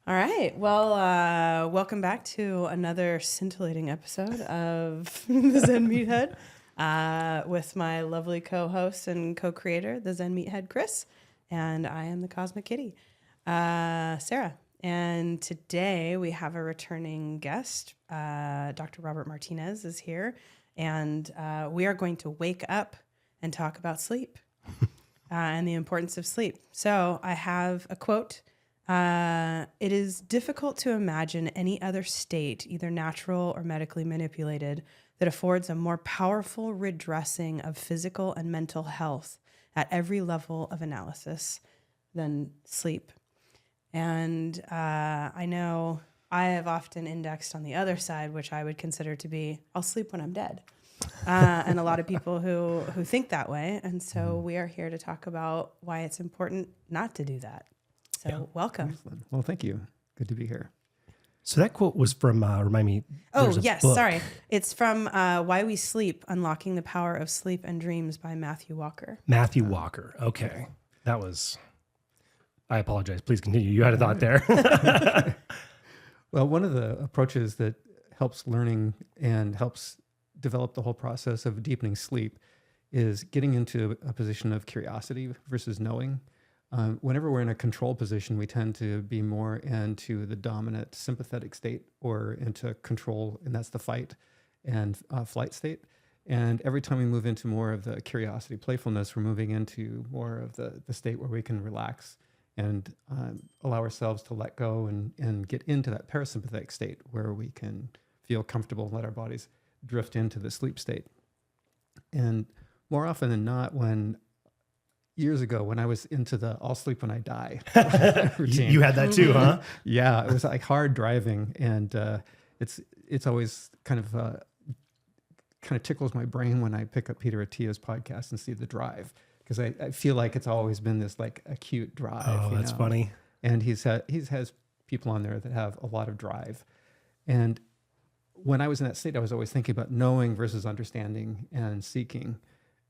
All right. Well, welcome back to another scintillating episode of the Zen Meathead with my lovely co-host and co-creator, the Zen Meathead, Chris, and I am the Cosmic Kitty, Sarah. And today we have a returning guest. Dr. Robert Martinez is here, and we are going to wake up and talk about sleep and the importance of sleep. So I have a quote. It is difficult to imagine any other state, either natural or medically manipulated, that affords a more powerful redressing of physical and mental health at every level of analysis than sleep. And I know I have often indexed on the other side, which I would consider to be, I'll sleep when I'm dead. And a lot of people who think that way. And so we are here to talk about why it's important not to do that. So welcome. Excellent. Well, thank you. Good to be here. So that quote was from, remind me. Oh, yes. Sorry. It's from Why We Sleep, Unlocking the Power of Sleep and Dreams by Matthew Walker. Matthew Walker. Okay. That was, I apologize. Please continue. You had a thought there. Well, one of the approaches that helps learning and helps develop the whole process of deepening sleep is getting into a position of curiosity versus knowing. Whenever we're in a control position, we tend to be more into the dominant sympathetic state or into control, and that's the fight and flight state. And every time we move into more of the curiosity, playfulness, we're moving into more of the state where we can relax and allow ourselves to let go and get into that parasympathetic state where we can feel comfortable and let our bodies drift into the sleep state. And more often than not, years ago, when I was into the I'll sleep when I die routine. You had that too, huh? Yeah, it was like hard driving, and it's always kind of tickles my brain when I pick up Peter Attia's podcast and see the drive, because I feel like it's always been this like acute drive. Oh, that's funny. And he has people on there that have a lot of drive, and when I was in that state, I was always thinking about knowing versus understanding and seeking.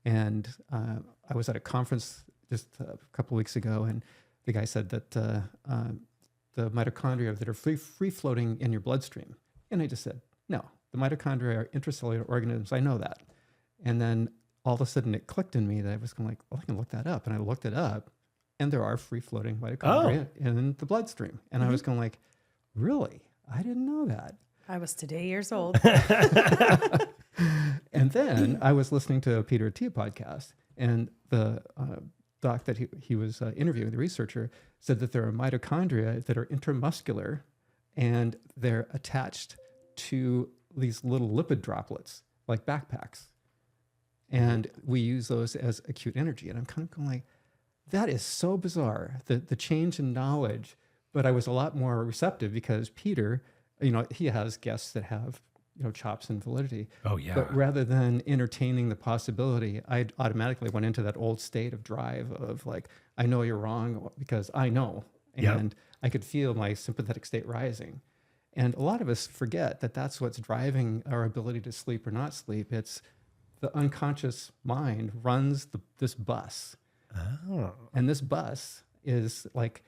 And I was at a conference just a couple of weeks ago, and the guy said that the mitochondria that are free floating in your bloodstream. And I just said, no, the mitochondria are intracellular organisms. I know that. And then all of a sudden it clicked in me that I was going like, well, I can look that up. And I looked it up, and there are free floating mitochondria in the bloodstream. And I was going like, really? I didn't know that. I was today years old. And then I was listening to a Peter Attia podcast, and the doc that he was interviewing, the researcher, said that there are mitochondria that are intramuscular, and they're attached to these little lipid droplets, like backpacks. And we use those as acute energy. And I'm kind of going like, that is so bizarre, the change in knowledge. But I was a lot more receptive because Peter, he has guests that have chops and validity. Oh, yeah. But rather than entertaining the possibility, I automatically went into that old state of drive of like, I know you're wrong because I know. And I could feel my sympathetic state rising. And a lot of us forget that that's what's driving our ability to sleep or not sleep. It's the unconscious mind runs this bus. Oh. And this bus is like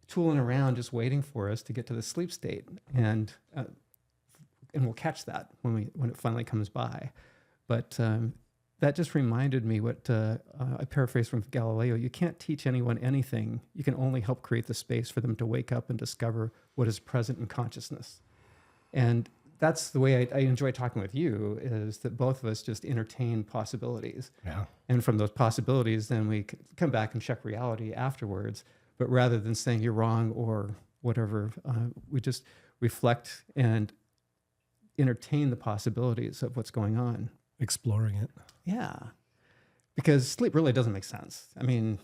tooling around just waiting for us to get to the sleep state. And we'll catch that when it finally comes by. But that just reminded me what I paraphrase from Galileo: you can't teach anyone anything. You can only help create the space for them to wake up and discover what is present in consciousness. And that's the way I enjoy talking with you, is that both of us just entertain possibilities. Yeah. And from those possibilities, then we come back and check reality afterwards. But rather than saying you're wrong or whatever, we just reflect and entertain the possibilities of what's going on. Exploring it. Yeah. Because sleep really doesn't make sense. I mean,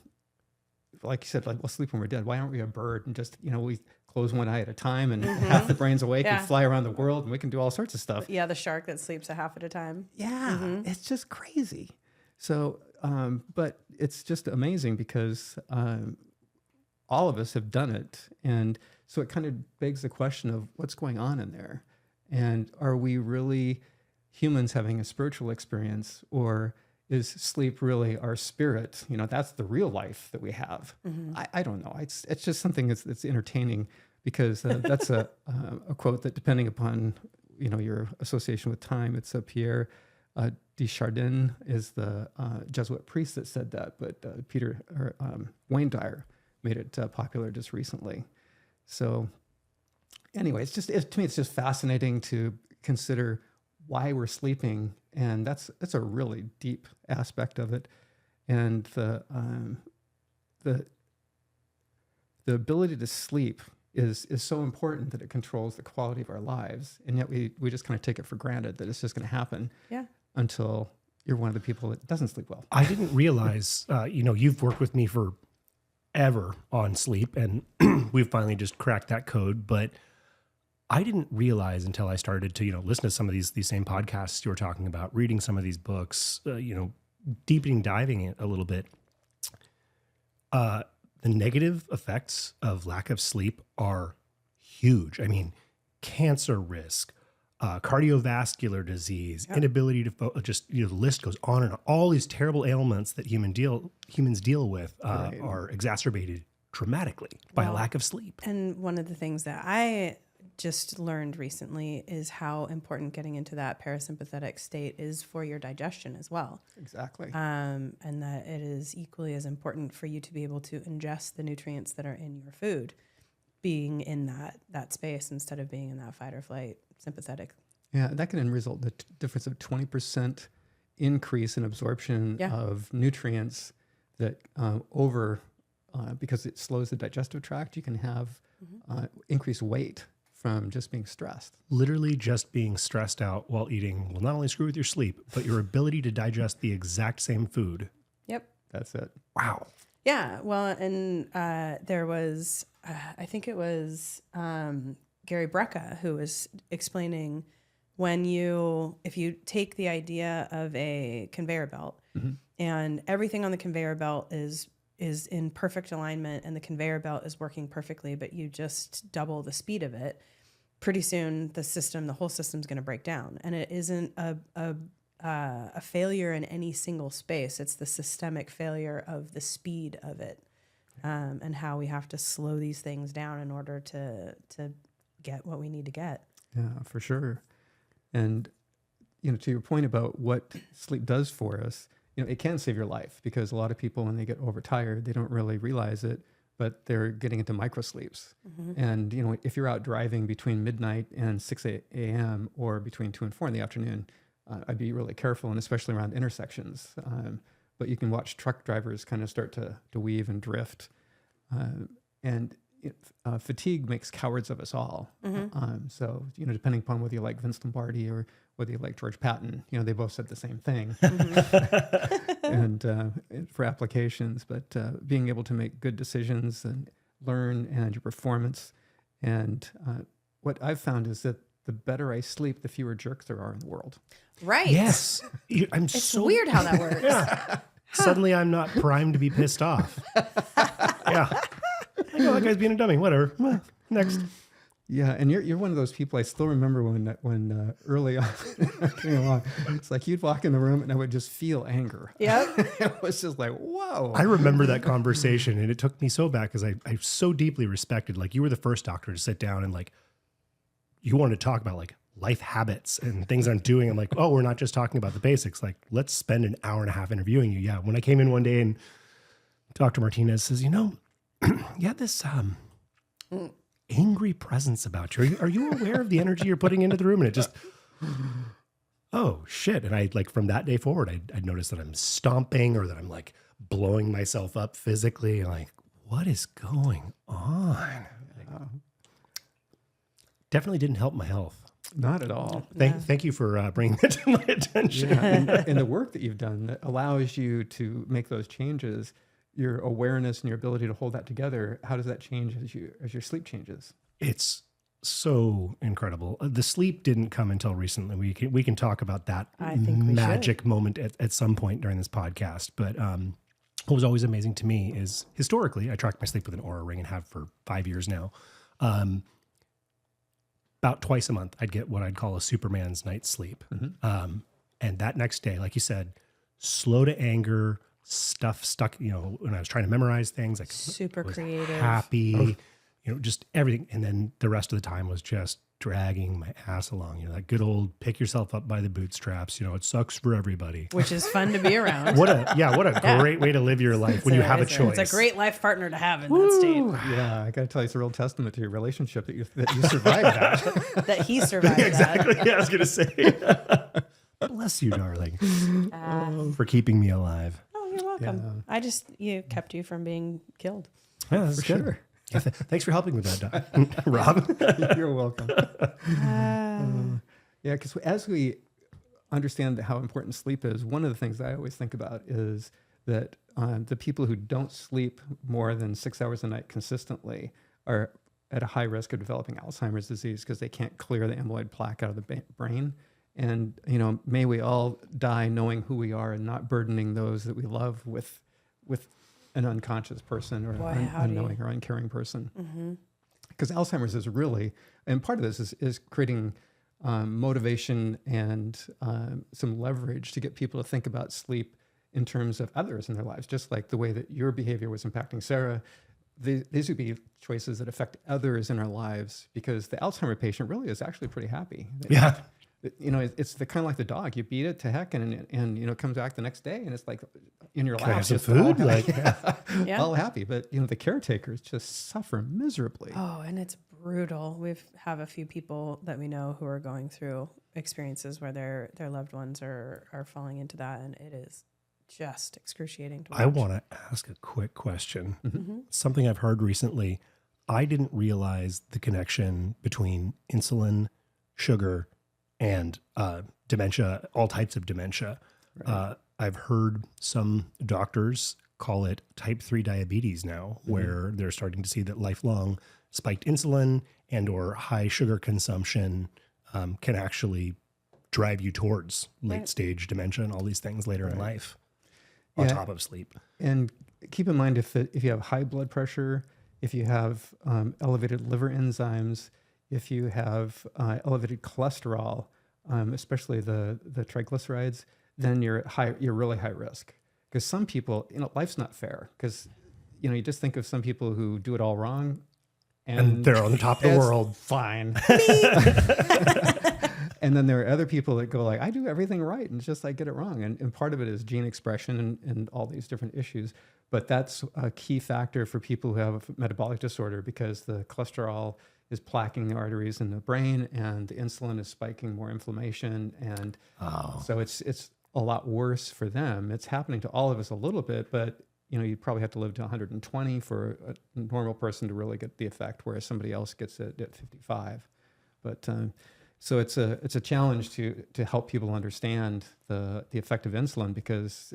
like you said, like, we'll sleep when we're dead. Why aren't we a bird and just, we close one eye at a time and half the brain's awake and fly around the world and we can do all sorts of stuff. Yeah, the shark that sleeps a half at a time. Yeah, it's just crazy. So, but it's just amazing because all of us have done it. And so it kind of begs the question of what's going on in there. And are we really humans having a spiritual experience, or is sleep really our spirit? That's the real life that we have. I don't know. It's just something that's entertaining because that's a quote that, depending upon your association with time, it's Pierre Desjardins is the Jesuit priest that said that, but Wayne Dyer made it popular just recently. So anyway, to me, it's just fascinating to consider why we're sleeping, and that's a really deep aspect of it. And the ability to sleep is so important that it controls the quality of our lives, and yet we just kind of take it for granted that it's just going to happen. Yeah. Until you're one of the people that doesn't sleep well. I didn't realize, you've worked with me forever on sleep, and we've finally just cracked that code. But I didn't realize until I started to, listen to some of these same podcasts you were talking about, reading some of these books, diving it a little bit. The negative effects of lack of sleep are huge. I mean, cancer risk, cardiovascular disease, inability to the list goes on and on. All these terrible ailments that humans deal with are exacerbated dramatically by a lack of sleep. And one of the things that I just learned recently is how important getting into that parasympathetic state is for your digestion as well. Exactly. And that it is equally as important for you to be able to ingest the nutrients that are in your food, being in that space instead of being in that fight or flight sympathetic. Yeah, that can result in the difference of 20% increase in absorption of nutrients that because it slows the digestive tract, you can have increased weight from just being stressed. Literally just being stressed out while eating will not only screw with your sleep, but your ability to digest the exact same food. Yep. That's it. Wow. Yeah. Well, and there was, I think it was Gary Brecka who was explaining if you take the idea of a conveyor belt and everything on the conveyor belt is in perfect alignment and the conveyor belt is working perfectly, but you just double the speed of it, pretty soon the whole system's going to break down. And it isn't a failure in any single space. It's the systemic failure of the speed of it, and how we have to slow these things down in order to get what we need to get. Yeah, for sure. And, to your point about what sleep does for us, it can save your life, because a lot of people, when they get overtired, they don't really realize it, but they're getting into microsleeps. And, if you're out driving between midnight and 6 a.m. or between 2 and 4 in the afternoon, I'd be really careful, and especially around intersections. But you can watch truck drivers kind of start to weave and drift. And fatigue makes cowards of us all. So, depending upon whether you like Vince Lombardi or whether you like George Patton, they both said the same thing. And for applications, but being able to make good decisions and learn and your performance. And what I've found is that the better I sleep, the fewer jerks there are in the world. Right. Yes. It's weird how that works. Yeah. Suddenly I'm not primed to be pissed off. Yeah. I know that guy's being a dummy. Whatever. Well, next. Yeah, and you're one of those people. I still remember when early on I came along, it's like you'd walk in the room and I would just feel anger. Yep. It was just like, whoa. I remember that conversation, and it took me so back, because I so deeply respected, you were the first doctor to sit down and you wanted to talk about life habits and things I'm doing. I'm like, oh, we're not just talking about the basics. Let's spend an hour and a half interviewing you. Yeah. When I came in one day and Dr. Martinez says, you had this angry presence about you. Are you aware of the energy you're putting into the room? And it just, oh shit. And I from that day forward, I'd noticed that I'm stomping, or that I'm blowing myself up physically. What is going on? Definitely didn't help my health. Not at all. Thank you for bringing that to my attention. Yeah, and the work that you've done that allows you to make those changes, your awareness and your ability to hold that together, how does that change as your sleep changes? It's so incredible. The sleep didn't come until recently. We can talk about that magic moment at some point during this podcast. But what was always amazing to me is, historically, I track my sleep with an Oura Ring and have for 5 years now. About twice a month, I'd get what I'd call a Superman's night's sleep. And that next day, like you said, slow to anger, stuff stuck, when I was trying to memorize things, super creative, happy, just everything. And then the rest of the time was just dragging my ass along, that good old pick yourself up by the bootstraps, it sucks for everybody. Which is fun to be around. What a great way to live your life when you have a choice. It's a great life partner to have in that state. Yeah, I got to tell you, it's a real testament to your relationship that you survived that. That he survived Exactly. that. Yeah, I was going to say. Bless you, darling, for keeping me alive. Oh, you're welcome. You kept you from being killed. Yeah, that's good. Sure. Yeah, thanks for helping with that, Doc. Rob. You're welcome. Yeah, because as we understand how important sleep is, one of the things I always think about is that the people who don't sleep more than 6 hours a night consistently are at a high risk of developing Alzheimer's disease because they can't clear the amyloid plaque out of the brain. And, may we all die knowing who we are and not burdening those that we love with an unconscious person or unknowing or uncaring person. Because Alzheimer's is really, and part of this is creating motivation and some leverage to get people to think about sleep in terms of others in their lives, just like the way that your behavior was impacting Sarah. These would be choices that affect others in our lives, because the Alzheimer patient really is actually pretty happy. Yeah. It's kind of like the dog. You beat it to heck, and it comes back the next day, and it's like in your Can I lap, have some just food? all happy. But the caretakers just suffer miserably. Oh, and it's brutal. We have a few people that we know who are going through experiences where their loved ones are falling into that, and it is just excruciating to watch. I want to ask a quick question. Something I've heard recently. I didn't realize the connection between insulin, sugar, and dementia, all types of dementia. Right. I've heard some doctors call it type 3 diabetes now, where they're starting to see that lifelong spiked insulin and or high sugar consumption can actually drive you towards late stage dementia and all these things later in life on top of sleep. And keep in mind, if you have high blood pressure, if you have elevated liver enzymes, if you have elevated cholesterol, especially the triglycerides, then you're really high risk. Because some people, life's not fair. Because you just think of some people who do it all wrong, and they're on the top of the world. Fine. And then there are other people that go like, I do everything right, and it's just I get it wrong. And part of it is gene expression and all these different issues. But that's a key factor for people who have a metabolic disorder, because the cholesterol is plaquing the arteries in the brain, and the insulin is spiking more inflammation. And so it's a lot worse for them. It's happening to all of us a little bit, but you probably have to live to 120 for a normal person to really get the effect, whereas somebody else gets it at 55. But so it's a challenge to help people understand the effect of insulin, because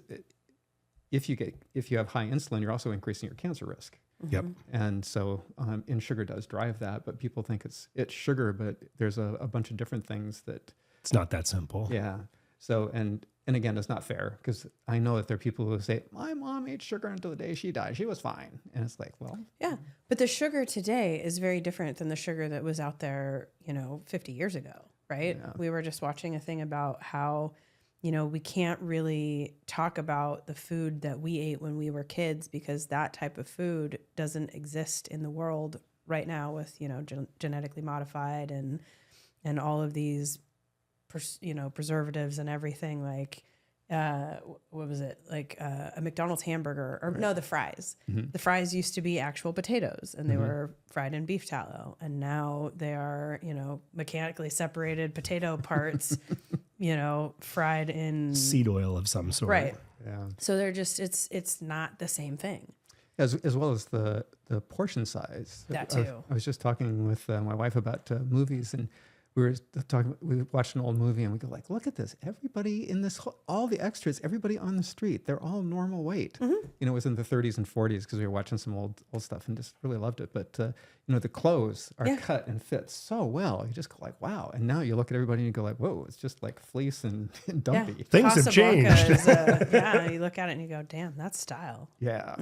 if you have high insulin, you're also increasing your cancer risk. Yep. And so and sugar does drive that, but people think it's sugar, but there's a bunch of different things that it's not that simple. Yeah. So and again, it's not fair, because I know that there are people who say, my mom ate sugar until the day she died. She was fine. And it's like, well. Yeah. But the sugar today is very different than the sugar that was out there, 50 years ago, right? Yeah. We were just watching a thing about how, we can't really talk about the food that we ate when we were kids, because that type of food doesn't exist in the world right now with, genetically modified and all of these preservatives and everything, like what was it, like a McDonald's hamburger, or no, the fries. The fries used to be actual potatoes, and they were fried in beef tallow, and now they are mechanically separated potato parts fried in seed oil of some sort, right? Yeah. So they're just it's not the same thing. As well as the portion size. That too. I was just talking with my wife about movies, and we watched an old movie, and we go like, look at this. Everybody in this, all the extras, everybody on the street, they're all normal weight. It was in the 30s and 40s, because we were watching some old stuff and just really loved it. But, the clothes are cut and fit so well. You just go like, wow. And now you look at everybody and you go like, whoa, it's just like fleece and dumpy. Yeah. Things have changed. You look at it and you go, damn, that's style. Yeah.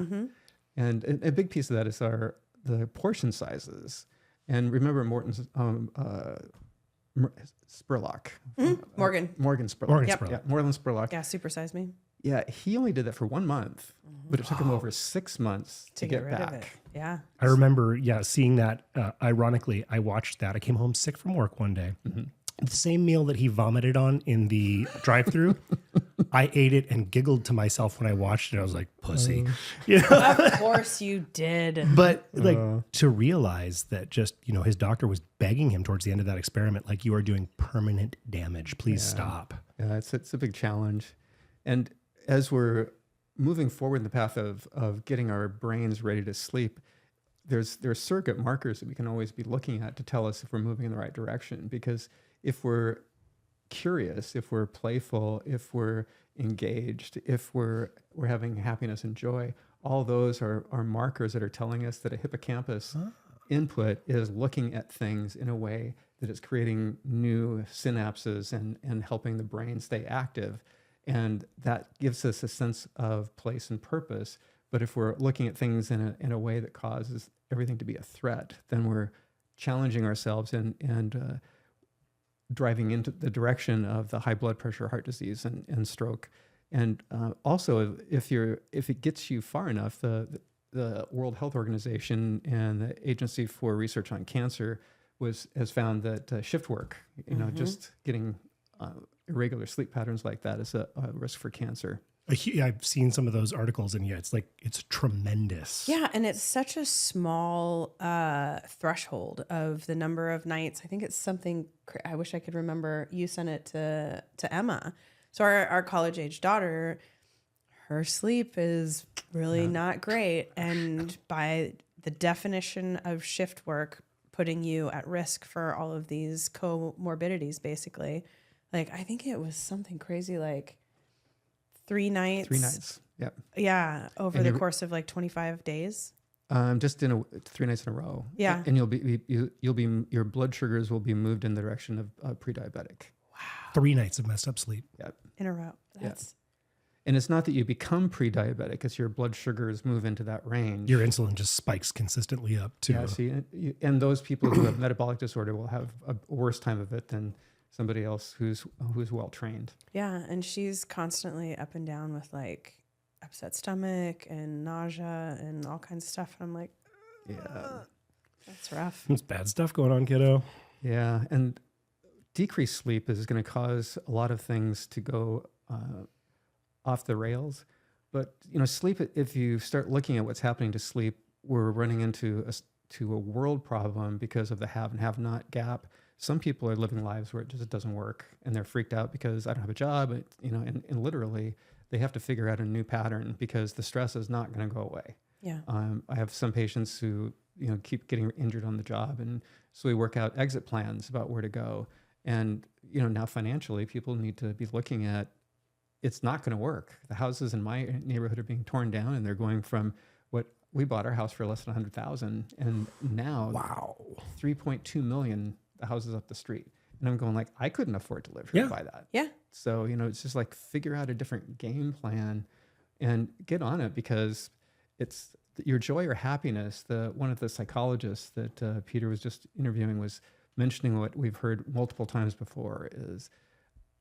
And a big piece of that is the portion sizes. And remember Morton's Spurlock. Morgan Spurlock. Morgan Yep. Spurlock. Yeah, Morgan Spurlock. Yeah, supersize me. Yeah, he only did that for 1 month, but it took him over 6 months to get rid of back. it. Yeah. I remember, seeing that. Ironically, I watched that. I came home sick from work one day. The same meal that he vomited on in the drive-thru, I ate it and giggled to myself when I watched it. I was like, pussy. Of course you did. But like to realize that just, his doctor was begging him towards the end of that experiment, like, you are doing permanent damage. Please stop. Yeah, it's a big challenge. And as we're moving forward in the path of getting our brains ready to sleep, there's surrogate markers that we can always be looking at to tell us if we're moving in the right direction. Because if we're curious, if we're playful, if we're engaged, if we're having happiness and joy, all those are markers that are telling us that a hippocampus input is looking at things in a way that is creating new synapses and helping the brain stay active. And that gives us a sense of place and purpose. But if we're looking at things in a way that causes everything to be a threat, then we're challenging ourselves and driving into the direction of the high blood pressure, heart disease, and stroke. And also, if it gets you far enough, the World Health Organization and the Agency for Research on Cancer has found that shift work, just getting irregular sleep patterns like that is a risk for cancer. I've seen some of those articles, and it's tremendous. Yeah, and it's such a small threshold of the number of nights. I think it's something, I wish I could remember. You sent it to Emma. So our college-age daughter, her sleep is really not great. And by the definition of shift work, putting you at risk for all of these comorbidities, basically. Like, I think it was something crazy like 3 nights. 3 nights. Yep. Yeah. Over the course of like 25 days. Just 3 nights in a row. Yeah. And your blood sugars will be moved in the direction of pre-diabetic. Wow. 3 nights of messed up sleep. Yep. In a row. That's And it's not that you become pre-diabetic, it's your blood sugars move into that range. Your insulin just spikes consistently up too. Yeah, see, and those people who have metabolic disorder will have a worse time of it than somebody else who's well trained. Yeah, and she's constantly up and down with like upset stomach and nausea and all kinds of stuff. And I'm like, Yeah. That's rough. There's bad stuff going on, kiddo. Yeah, and decreased sleep is going to cause a lot of things to go off the rails. But sleep. If you start looking at what's happening to sleep, we're running into a world problem because of the have and have not gap. Some people are living lives where it just doesn't work, and they're freaked out because I don't have a job. And literally they have to figure out a new pattern because the stress is not going to go away. Yeah. I have some patients who keep getting injured on the job, and so we work out exit plans about where to go. And now financially, people need to be looking at it's not going to work. The houses in my neighborhood are being torn down, and they're going from what we bought our house for less than $100,000, and now $3.2 million. The houses up the street, and I'm going like I couldn't afford to live here to buy that. Yeah. So it's just like figure out a different game plan, and get on it because it's your joy or happiness. One of the psychologists that Peter was just interviewing was mentioning what we've heard multiple times before is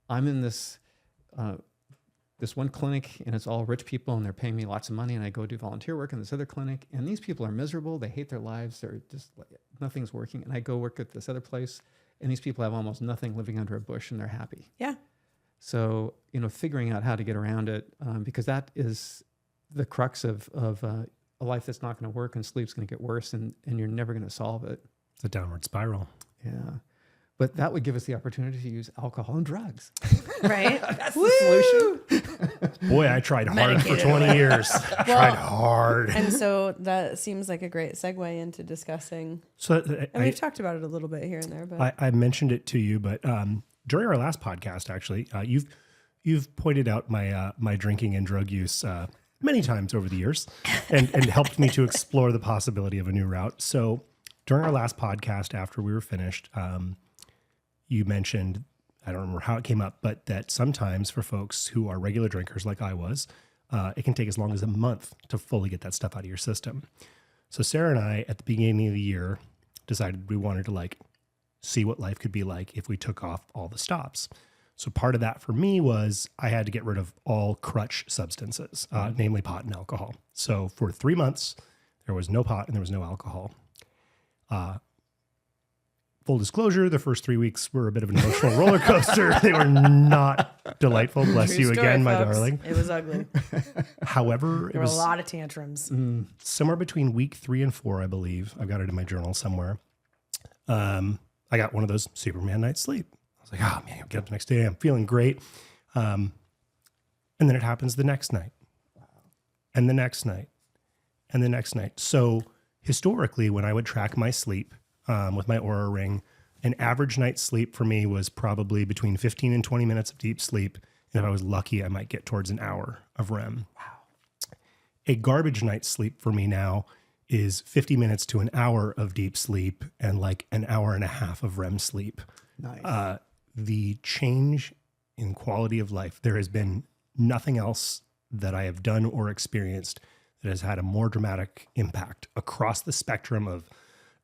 I'm in this one clinic and it's all rich people and they're paying me lots of money, and I go do volunteer work in this other clinic and these people are miserable. They hate their lives. They're just like, nothing's working. And I go work at this other place and these people have almost nothing, living under a bush, and they're happy. Yeah. So, figuring out how to get around it, because that is the crux of a life that's not going to work, and sleep's going to get worse, and you're never going to solve it. It's a downward spiral. Yeah. But that would give us the opportunity to use alcohol and drugs. Right? That's the solution. Boy, I tried hard for 20 years. Tried hard. And so that seems like a great segue into discussing. So And we've talked about it a little bit here and there, but I mentioned it to you, but during our last podcast, actually, you've pointed out my drinking and drug use many times over the years, and helped me to explore the possibility of a new route. So during our last podcast, after we were finished, you mentioned, I don't remember how it came up, but that sometimes for folks who are regular drinkers like I was, it can take as long as a month to fully get that stuff out of your system. So Sarah and I, at the beginning of the year, decided we wanted to see what life could be like if we took off all the stops. So part of that for me was I had to get rid of all crutch substances, namely pot and alcohol. So for 3 months, there was no pot and there was no alcohol. Full disclosure, the first 3 weeks were a bit of an emotional roller coaster. They were not delightful. Bless True you story, again, my folks. darling. It was ugly. However, it There were a was lot of tantrums. somewhere between week 3 and 4, I believe. I've got it in my journal somewhere. I got one of those Superman night's sleep. I was like, oh man, I'll get up the next day. I'm feeling great. And then it happens the next night. And the next night. And the next night. So historically, when I would track my sleep with my Oura Ring, an average night's sleep for me was probably between 15 and 20 minutes of deep sleep. And if I was lucky, I might get towards an hour of REM. Wow. A garbage night's sleep for me now is 50 minutes to an hour of deep sleep and like an hour and a half of REM sleep. Nice. The change in quality of life, there has been nothing else that I have done or experienced that has had a more dramatic impact across the spectrum of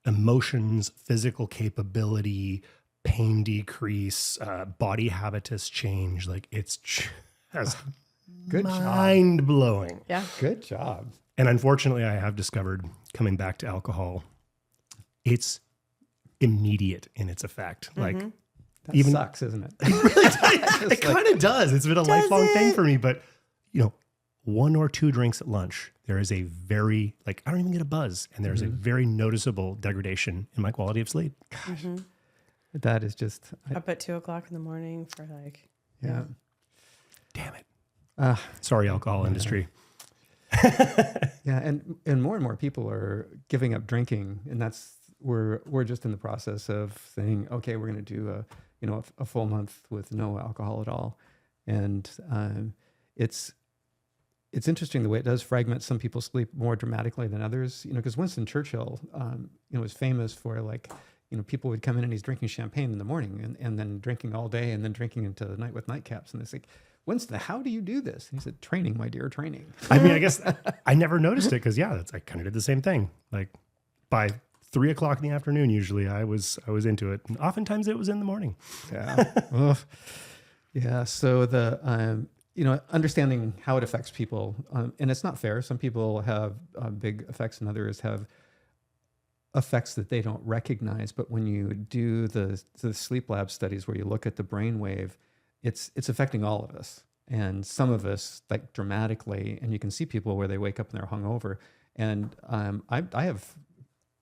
emotions, physical capability, pain decrease, body habitus change. Like it's just Good job. mind blowing. Yeah. Good job. And unfortunately, I have discovered coming back to alcohol, it's immediate in its effect. Like That even sucks, isn't it? it kind of does. It's been a lifelong thing for me, but 1 or 2 drinks at lunch, there is a very, I don't even get a buzz. And there's a very noticeable degradation in my quality of sleep. That is just, Up at 2:00 in the morning for yeah. Damn it. Sorry, alcohol industry. Yeah, and more people are giving up drinking, and that's we're just in the process of saying, okay, we're going to do a full month with no alcohol at all, and it's interesting the way it does fragment some people's sleep more dramatically than others. Because Winston Churchill, was famous for people would come in and he's drinking champagne in the morning and then drinking all day and then drinking into the night with nightcaps, and it's like, Winston, how do you do this? And he said, training, my dear, training. I mean, I guess I never noticed it because I kind of did the same thing. Like by 3:00 in the afternoon, usually I was into it, and oftentimes it was in the morning. Yeah. Ugh. Yeah. So the understanding how it affects people, and it's not fair. Some people have big effects, and others have effects that they don't recognize. But when you do the sleep lab studies where you look at the brain wave, it's affecting all of us, and some of us dramatically. And you can see people where they wake up and they're hungover. And I have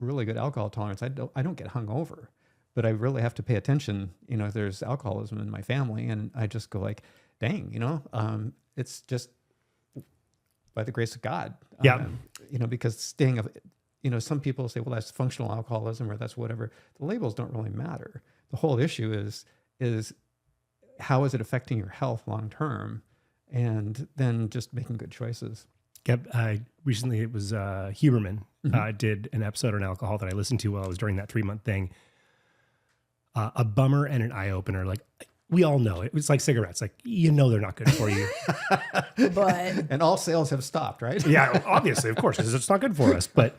really good alcohol tolerance. I don't get hungover, but I really have to pay attention. There's alcoholism in my family, and I just go dang, it's just by the grace of God. Yeah. Because staying of, some people say, well, that's functional alcoholism or that's whatever. The labels don't really matter. The whole issue is how is it affecting your health long term, and then just making good choices. Yep. Recently, it was Huberman did an episode on alcohol that I listened to while I was during that 3-month thing. A bummer and an eye opener. We all know it. It's like cigarettes. They're not good for you. But And all sales have stopped, right? Yeah, obviously, of course, 'cause it's not good for us. But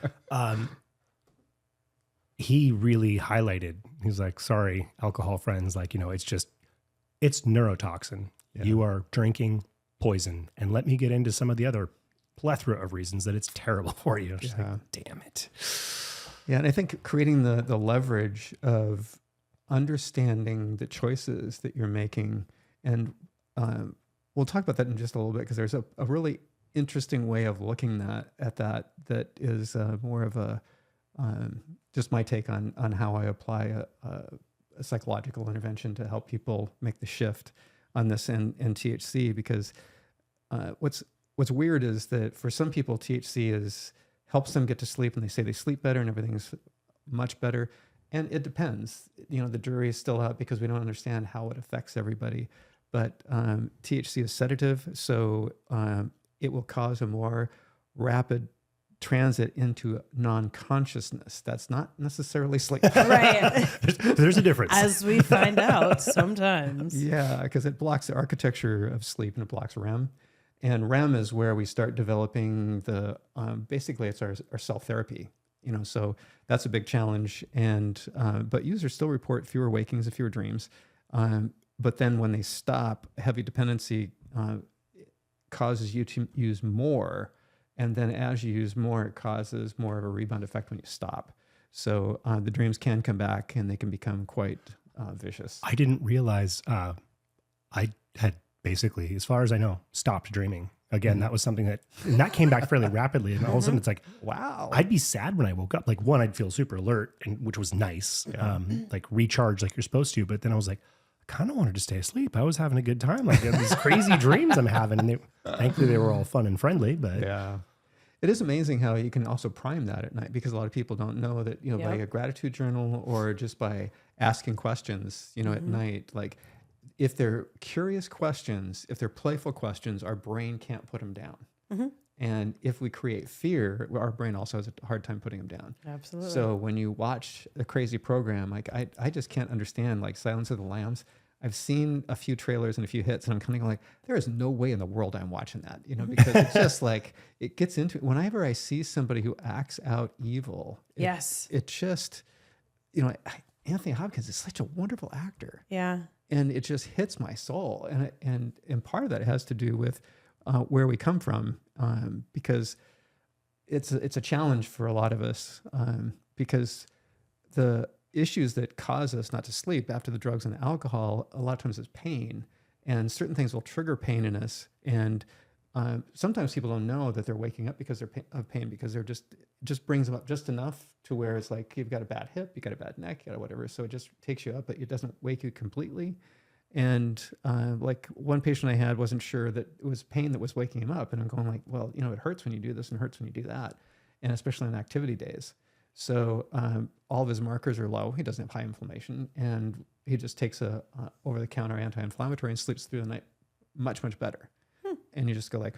he really highlighted. He's like, sorry, alcohol friends. It's neurotoxin. Yeah. You are drinking poison. And let me get into some of the other plethora of reasons that it's terrible for you. Just damn it. Yeah, and I think creating the leverage of understanding the choices that you're making, and we'll talk about that in just a little bit, because there's a really interesting way of looking at that is more of a just my take on how I apply a psychological intervention to help people make the shift on this and THC, because what's weird is that for some people THC helps them get to sleep, and they say they sleep better and everything's much better. And it depends. The jury is still out because we don't understand how it affects everybody. But THC is sedative, so it will cause a more rapid transit into non-consciousness. That's not necessarily sleep. right, There's a difference. as we find out sometimes. Yeah, because it blocks the architecture of sleep and it blocks REM. And REM is where we start developing basically it's our self-therapy. So that's a big challenge. And but users still report fewer wakings and fewer dreams. but then when they stop, heavy dependency causes you to use more. And then as you use more, it causes more of a rebound effect when you stop. So the dreams can come back and they can become quite vicious. I didn't realize I had basically, as far as I know, stopped dreaming. Again, that was something that came back fairly rapidly. And all of a sudden it's like, Wow. I'd be sad when I woke up. Like, one, I'd feel super alert, which was nice, like recharge like you're supposed to. But then I was like, I kind of wanted to stay asleep. I was having a good time. Like, these crazy dreams I'm having. And thankfully they were all fun and friendly. But yeah. It is amazing how you can also prime that at night, because a lot of people don't know that, you know, by a gratitude journal or just by asking questions, you know, at night, like if they're curious questions, if they're playful questions, our brain can't put them down. And if we create fear, our brain also has a hard time putting them down. Absolutely. So when you watch a crazy program, like I just can't understand, like Silence of the Lambs. I've seen a few trailers and a few hits, and I'm kind of like, there is no way in the world I'm watching that, you know, because it's just like, it gets into it. Whenever I see somebody who acts out evil, it just, you know, Anthony Hopkins is such a wonderful actor. Yeah. And it just hits my soul. And part of that has to do with where we come from, because it's a challenge for a lot of us, because the issues that cause us not to sleep after the drugs and the alcohol, a lot of times is pain, and certain things will trigger pain in us. And sometimes people don't know that they're waking up because they're of pain, because they're just brings them up just enough to where it's like, you've got a bad hip, you got a bad neck, you got whatever. So it just takes you up, but it doesn't wake you completely. And like one patient I had wasn't sure that it was pain that was waking him up. And I'm going like, well, you know, it hurts when you do this and hurts when you do that. And especially on activity days. So all of his markers are low. He doesn't have high inflammation, and he just takes a over-the-counter anti-inflammatory and sleeps through the night much, much better. And you just go like,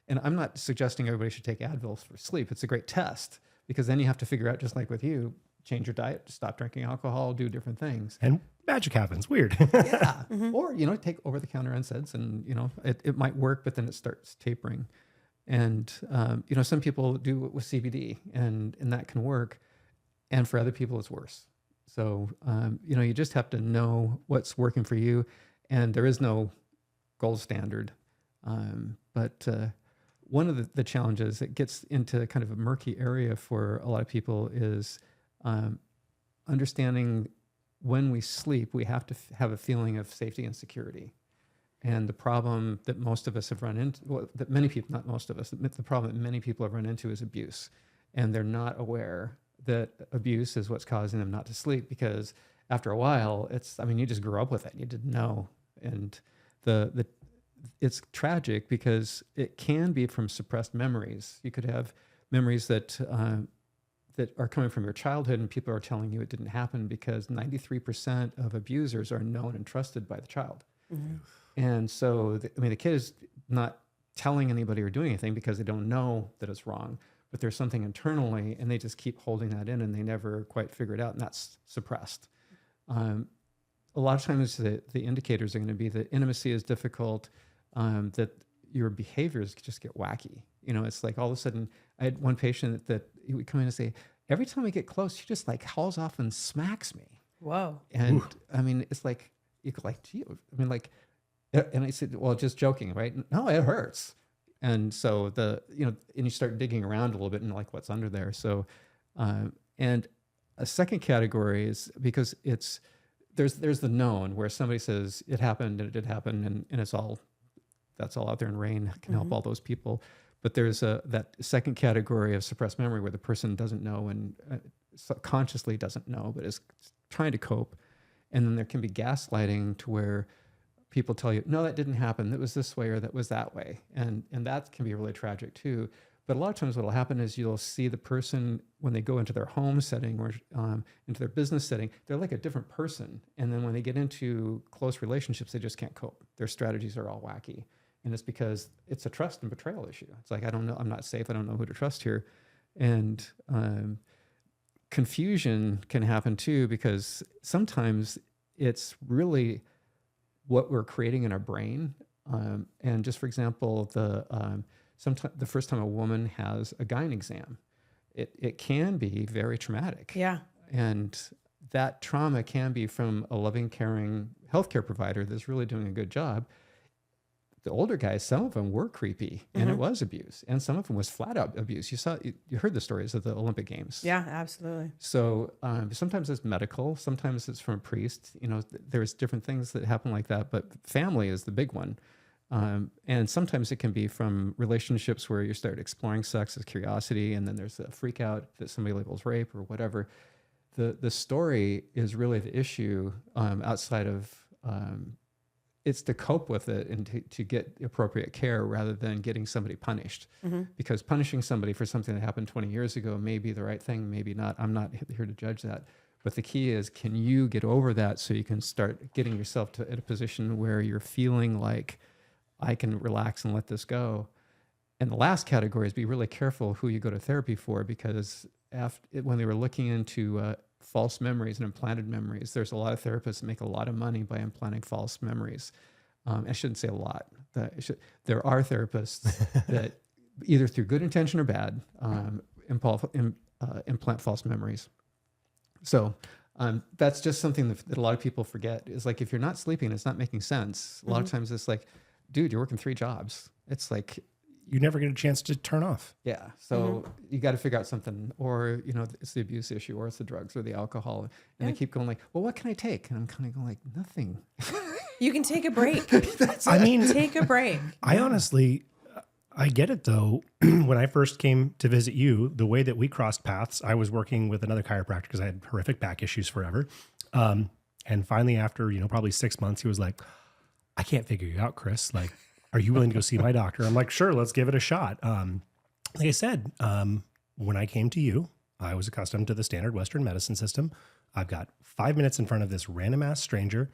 And I'm not suggesting everybody should take Advil for sleep. It's a great test, because then you have to figure out, just like with you, change your diet, stop drinking alcohol, do different things. And magic happens. Weird. Yeah. Or, you know, take over-the-counter NSAIDs, and, you know, it might work, but then it starts tapering. And, you know, some people do it with CBD, and that can work. And for other people, it's worse. So, you know, you just have to know what's working for you. And there is no gold standard. But one of the challenges that gets into kind of a murky area for a lot of people is understanding when we sleep, we have to have a feeling of safety and security. And the problem that most of us have run into, well, that many people, not most of us, the problem that many people have run into is abuse. And they're not aware that abuse is what's causing them not to sleep, because after a while, you just grew up with it. You didn't know. And it's tragic, because it can be from suppressed memories. You could have memories that are coming from your childhood, and people are telling you it didn't happen, because 93% of abusers are known and trusted by the child. And so, the kid is not telling anybody or doing anything because they don't know that it's wrong, but there's something internally, and they just keep holding that in, and they never quite figure it out, and that's suppressed. A lot of times the indicators are going to be that intimacy is difficult, that your behaviors just get wacky. You know, it's like all of a sudden, I had one patient that he would come in and say, every time we get close, she just like hauls off and smacks me. Whoa. And it's like, you go like, gee, and I said, well, just joking, right? No, it hurts. And so and you start digging around a little bit and like what's under there. So, and a second category is because there's the known, where somebody says it happened and it did happen, and that's all out there, and rain can help all those people. But there's that second category of suppressed memory, where the person doesn't know and subconsciously doesn't know, but is trying to cope. And then there can be gaslighting, to where people tell you, no, that didn't happen. That was this way, or that was that way. And that can be really tragic too. But a lot of times what will happen is you'll see the person, when they go into their home setting or into their business setting, they're like a different person. And then when they get into close relationships, they just can't cope. Their strategies are all wacky. And it's because it's a trust and betrayal issue. It's like, I don't know, I'm not safe. I don't know who to trust here. And confusion can happen too, because sometimes it's really what we're creating in our brain. And just for example, the first time a woman has a gyne exam, it can be very traumatic. Yeah. And that trauma can be from a loving, caring healthcare provider that's really doing a good job. The older guys, some of them were creepy and it was abuse, and some of them was flat out abuse. You heard the stories of the Olympic Games. Yeah, absolutely. So sometimes it's medical, sometimes it's from a priest. There's different things that happen like that, but family is the big one. And sometimes it can be from relationships where you start exploring sex as curiosity, and then there's a freak out that somebody labels rape or whatever. The story is really the issue outside of it's to cope with it and to get appropriate care rather than getting somebody punished. Because punishing somebody for something that happened 20 years ago may be the right thing, maybe not. I'm not here to judge that. But the key is, can you get over that so you can start getting yourself to in a position where you're feeling like, I can relax and let this go. And the last category is be really careful who you go to therapy for, because when they were looking into false memories and implanted memories, there's a lot of therapists that make a lot of money by implanting false memories. I shouldn't say a lot. There are therapists that either through good intention or bad implant false memories. So that's just something that a lot of people forget, is like, if you're not sleeping, it's not making sense. A lot of times it's like, dude, you're working 3 jobs. It's like, You never get a chance to turn off. yeah. So you got to figure out something, or, it's the abuse issue, or it's the drugs or the alcohol. And they keep going like, well, what can I take? And I'm kind of going like, nothing. You can take a break. I mean, Take a break. I honestly, I get it though. When I first came to visit you, the way that we crossed paths, I was working with another chiropractor because I had horrific back issues forever. And finally, after, probably 6 months, he was like, I can't figure you out, Chris. Like, are you willing to go see my doctor? I'm like, sure, let's give it a shot. Like I said, when I came to you, I was accustomed to the standard Western medicine system. I've got 5 minutes in front of this random ass stranger.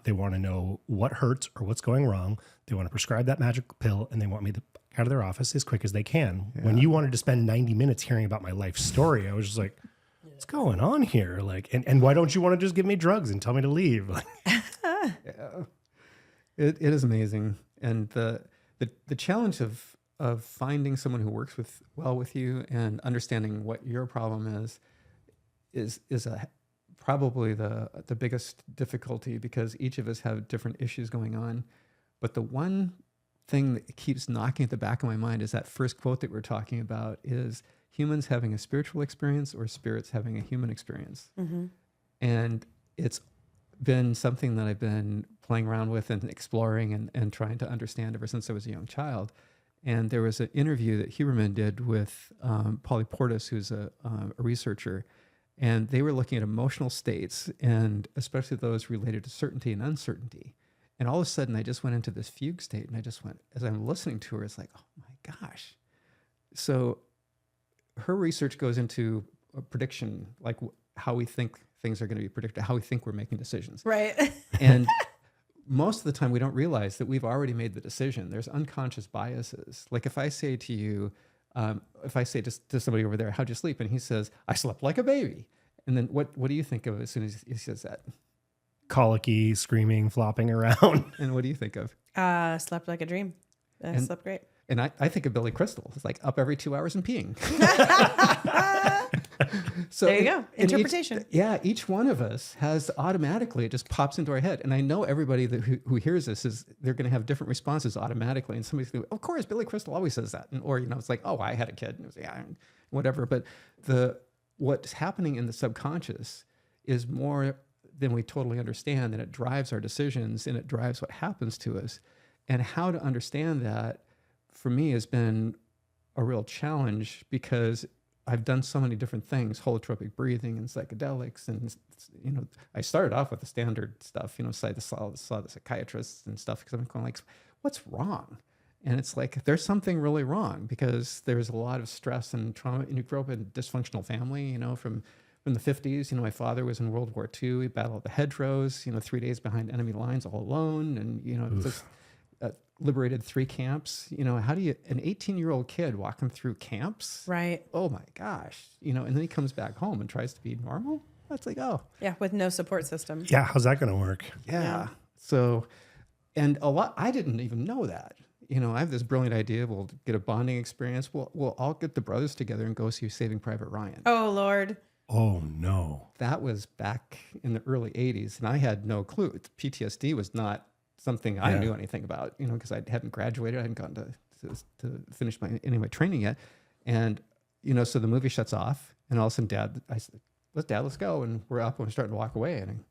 They want to know what hurts or what's going wrong. They want to prescribe that magic pill, and they want me to out of their office as quick as they can. Yeah. When you wanted to spend 90 minutes hearing about my life story, I was just like, what's going on here? Like, and why don't you want to just give me drugs and tell me to leave? Like, yeah. It is amazing. And the challenge of finding someone who works well with you and understanding what your problem is probably the biggest difficulty, because each of us have different issues going on. But the one thing that keeps knocking at the back of my mind is that first quote that we're talking about, is humans having a spiritual experience or spirits having a human experience. And it's been something that I've been playing around with and exploring and trying to understand ever since I was a young child. And there was an interview that Huberman did with Polly Portis, who's a researcher, and they were looking at emotional states, and especially those related to certainty and uncertainty. And all of a sudden, I just went into this fugue state, and I just went, as I'm listening to her, it's like, oh my gosh. So her research goes into a prediction, like how we think things are going to be predicted, how we think we're making decisions. Right. And most of the time we don't realize that we've already made the decision. There's unconscious biases. Like if I say to you, if I say to somebody over there, how'd you sleep? And he says, I slept like a baby. And then what do you think of as soon as he says that? Colicky, screaming, flopping around. And what do you think of? Slept like a dream. Slept great. And I think of Billy Crystal. It's like up every 2 hours and peeing. So there you go. Interpretation. Each one of us has automatically, it just pops into our head. And I know everybody who hears this they're going to have different responses automatically. And somebody's going to go, of course, Billy Crystal always says that. Or, it's like, oh, I had a kid. And it was, whatever. But what's happening in the subconscious is more than we totally understand. And it drives our decisions, and it drives what happens to us. And how to understand that, for me, has been a real challenge, because I've done so many different things, holotropic breathing and psychedelics. And, I started off with the standard stuff, saw the psychiatrists and stuff, because I'm going like, what's wrong? And it's like, there's something really wrong, because there's a lot of stress and trauma. And you grow up in a dysfunctional family, from the 50s. My father was in World War II. He battled the hedgerows, 3 days behind enemy lines all alone. And, just liberated 3 camps. How do you, an 18-year-old kid walking through camps? Right. Oh my gosh. And then he comes back home and tries to be normal. That's like, oh. Yeah, with no support system. Yeah, how's that going to work? Yeah. So, and I didn't even know that. I have this brilliant idea. We'll get a bonding experience. We'll all get the brothers together and go see Saving Private Ryan. Oh, Lord. Oh, no. That was back in the early 80s, and I had no clue. PTSD was not something I knew anything about, because I hadn't graduated. I hadn't gone to finish any of my training yet. And, so the movie shuts off, and all of a sudden I said, let's go. And we're up and we're starting to walk away, and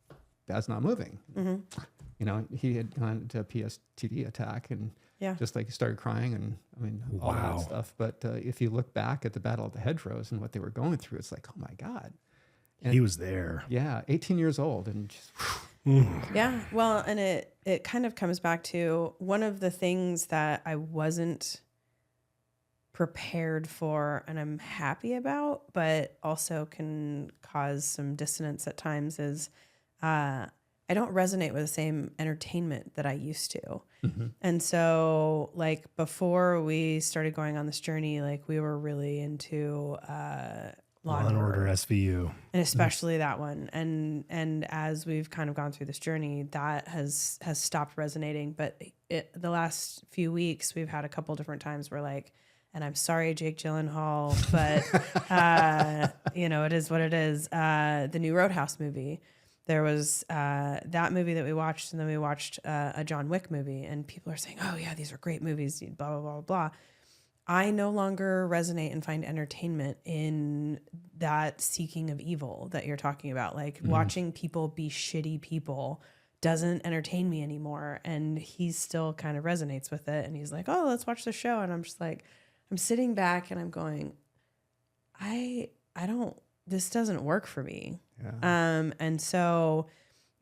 Dad's not moving. Mm-hmm. He had gone into a PTSD attack, and just like he started crying, and all that stuff. But if you look back at the Battle of the Hedgerows and what they were going through, it's like, oh my God. And, he was there. Yeah, 18 years old, and just... Yeah, well, and it kind of comes back to one of the things that I wasn't prepared for and I'm happy about, but also can cause some dissonance at times is I don't resonate with the same entertainment that I used to. Mm-hmm. And so like before we started going on this journey, like we were really into Law and Order SVU, and especially that one. And as we've kind of gone through this journey, that has stopped resonating. But the last few weeks, we've had a couple different times where like, and I'm sorry, Jake Gyllenhaal, but it is what it is. The new Roadhouse movie. There was that movie that we watched, and then we watched a John Wick movie, and people are saying, "Oh yeah, these are great movies." Blah blah blah blah. I no longer resonate and find entertainment in that seeking of evil that you're talking about. Like watching people be shitty people doesn't entertain me anymore. And he still kind of resonates with it. And he's like, oh, let's watch the show. And I'm just like, I'm sitting back and I'm going, this doesn't work for me. Yeah. And so,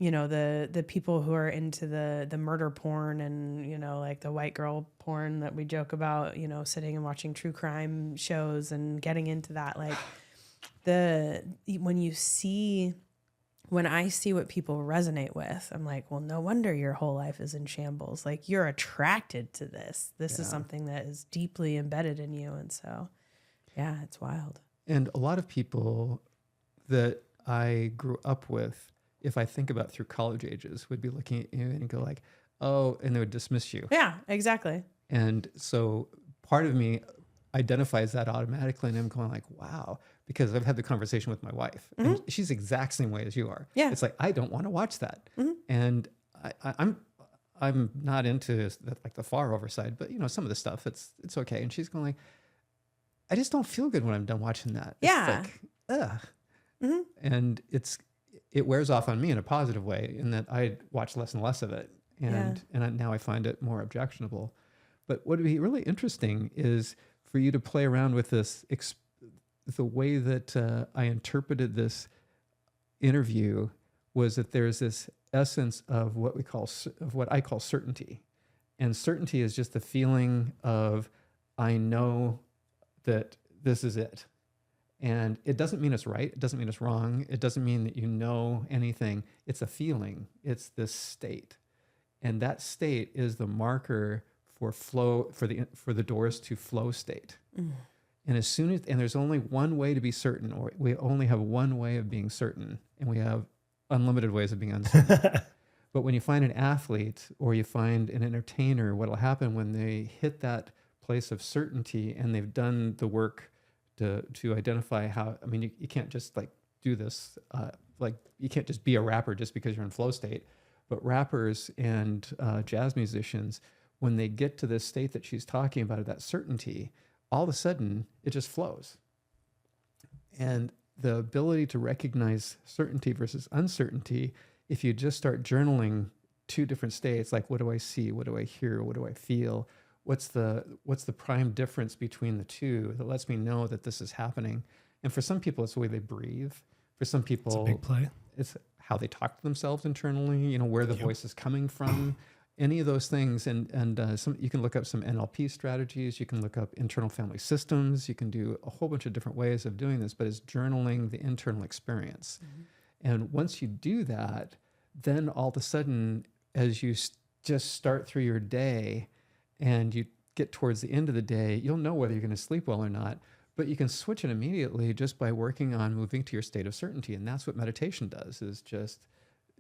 the people who are into the murder porn and, like the white girl porn that we joke about, sitting and watching true crime shows and getting into that, like when I see what people resonate with, I'm like, well, no wonder your whole life is in shambles. Like you're attracted to this. This is something that is deeply embedded in you. And so, yeah, it's wild. And a lot of people that I grew up with, if I think about through college ages, would be looking at you and go like, oh, and they would dismiss you. Yeah, exactly. And so part of me identifies that automatically, and I'm going like, wow, because I've had the conversation with my wife, and she's the exact same way as you are. Yeah. It's like, I don't want to watch that. Mm-hmm. And I'm not into like the far over side, but some of the stuff, it's okay. And she's going like, I just don't feel good when I'm done watching that. Yeah. It's like, ugh. Mm-hmm. And it wears off on me in a positive way in that I watch less and less of it. And now I find it more objectionable. But what would be really interesting is for you to play around with this, the way that I interpreted this interview was that there's this essence of what I call certainty. And certainty is just the feeling of, I know that this is it. And it doesn't mean it's right. It doesn't mean it's wrong. It doesn't mean that you know anything. It's a feeling. It's this state. And that state is the marker for flow, for the doors to flow state. Mm. And there's only one way to be certain, or we only have one way of being certain, and we have unlimited ways of being uncertain. But when you find an athlete or you find an entertainer, what'll happen when they hit that place of certainty and they've done the work to identify how, you can't just like do this, like you can't just be a rapper just because you're in flow state. But rappers and jazz musicians, when they get to this state that she's talking about, that certainty, all of a sudden it just flows. And the ability to recognize certainty versus uncertainty, if you just start journaling two different states, like what do I see, what do I hear, what do I feel, what's the prime difference between the two that lets me know that this is happening. And for some people, it's the way they breathe. For some people, it's a big play. It's how they talk to themselves internally, where the voice is coming from, any of those things. And you can look up some NLP strategies. You can look up internal family systems. You can do a whole bunch of different ways of doing this, but it's journaling the internal experience. Mm-hmm. And once you do that, then all of a sudden, as you just start through your day and you get towards the end of the day, you'll know whether you're going to sleep well or not, but you can switch it immediately just by working on moving to your state of certainty. And that's what meditation does, is just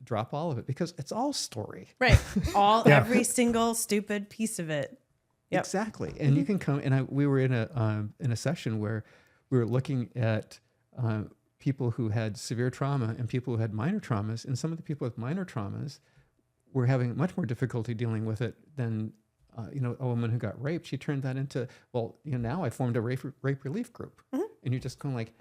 drop all of it, because it's all story. Right. Every single stupid piece of it. Yep. Exactly. And you can come, and we were in a session where we were looking at people who had severe trauma and people who had minor traumas. And some of the people with minor traumas were having much more difficulty dealing with it than, a woman who got raped. She turned that into, now I formed a rape relief group. Mm-hmm. And you're just going like,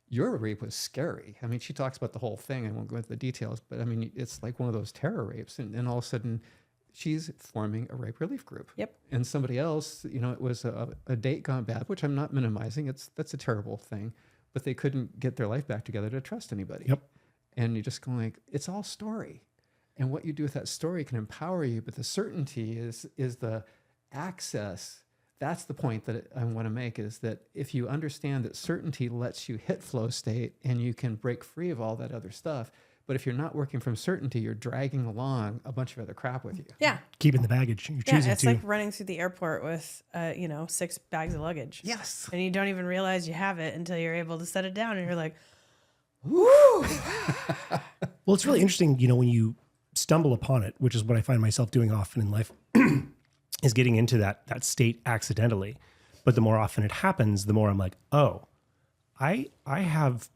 your rape was scary. I mean, she talks about the whole thing. I won't go into the details, but I mean, it's like one of those terror rapes. And all of a sudden, she's forming a rape relief group. Yep. And somebody else, it was a date gone bad, which I'm not minimizing. That's a terrible thing, but they couldn't get their life back together to trust anybody. Yep. And you're just going like, it's all story. And what you do with that story can empower you, but the certainty is the access. That's the point that I want to make, is that if you understand that certainty lets you hit flow state and you can break free of all that other stuff. But if you're not working from certainty, you're dragging along a bunch of other crap with you. Yeah. Keeping the baggage. You're Yeah, choosing it's to. like running through the airport with, 6 bags of luggage. Yes. And you don't even realize you have it until you're able to set it down, and you're like, Woo! Well, it's really interesting, when you stumble upon it, which is what I find myself doing often in life, is getting into that state accidentally. But the more often it happens, the more I'm like, oh, I have,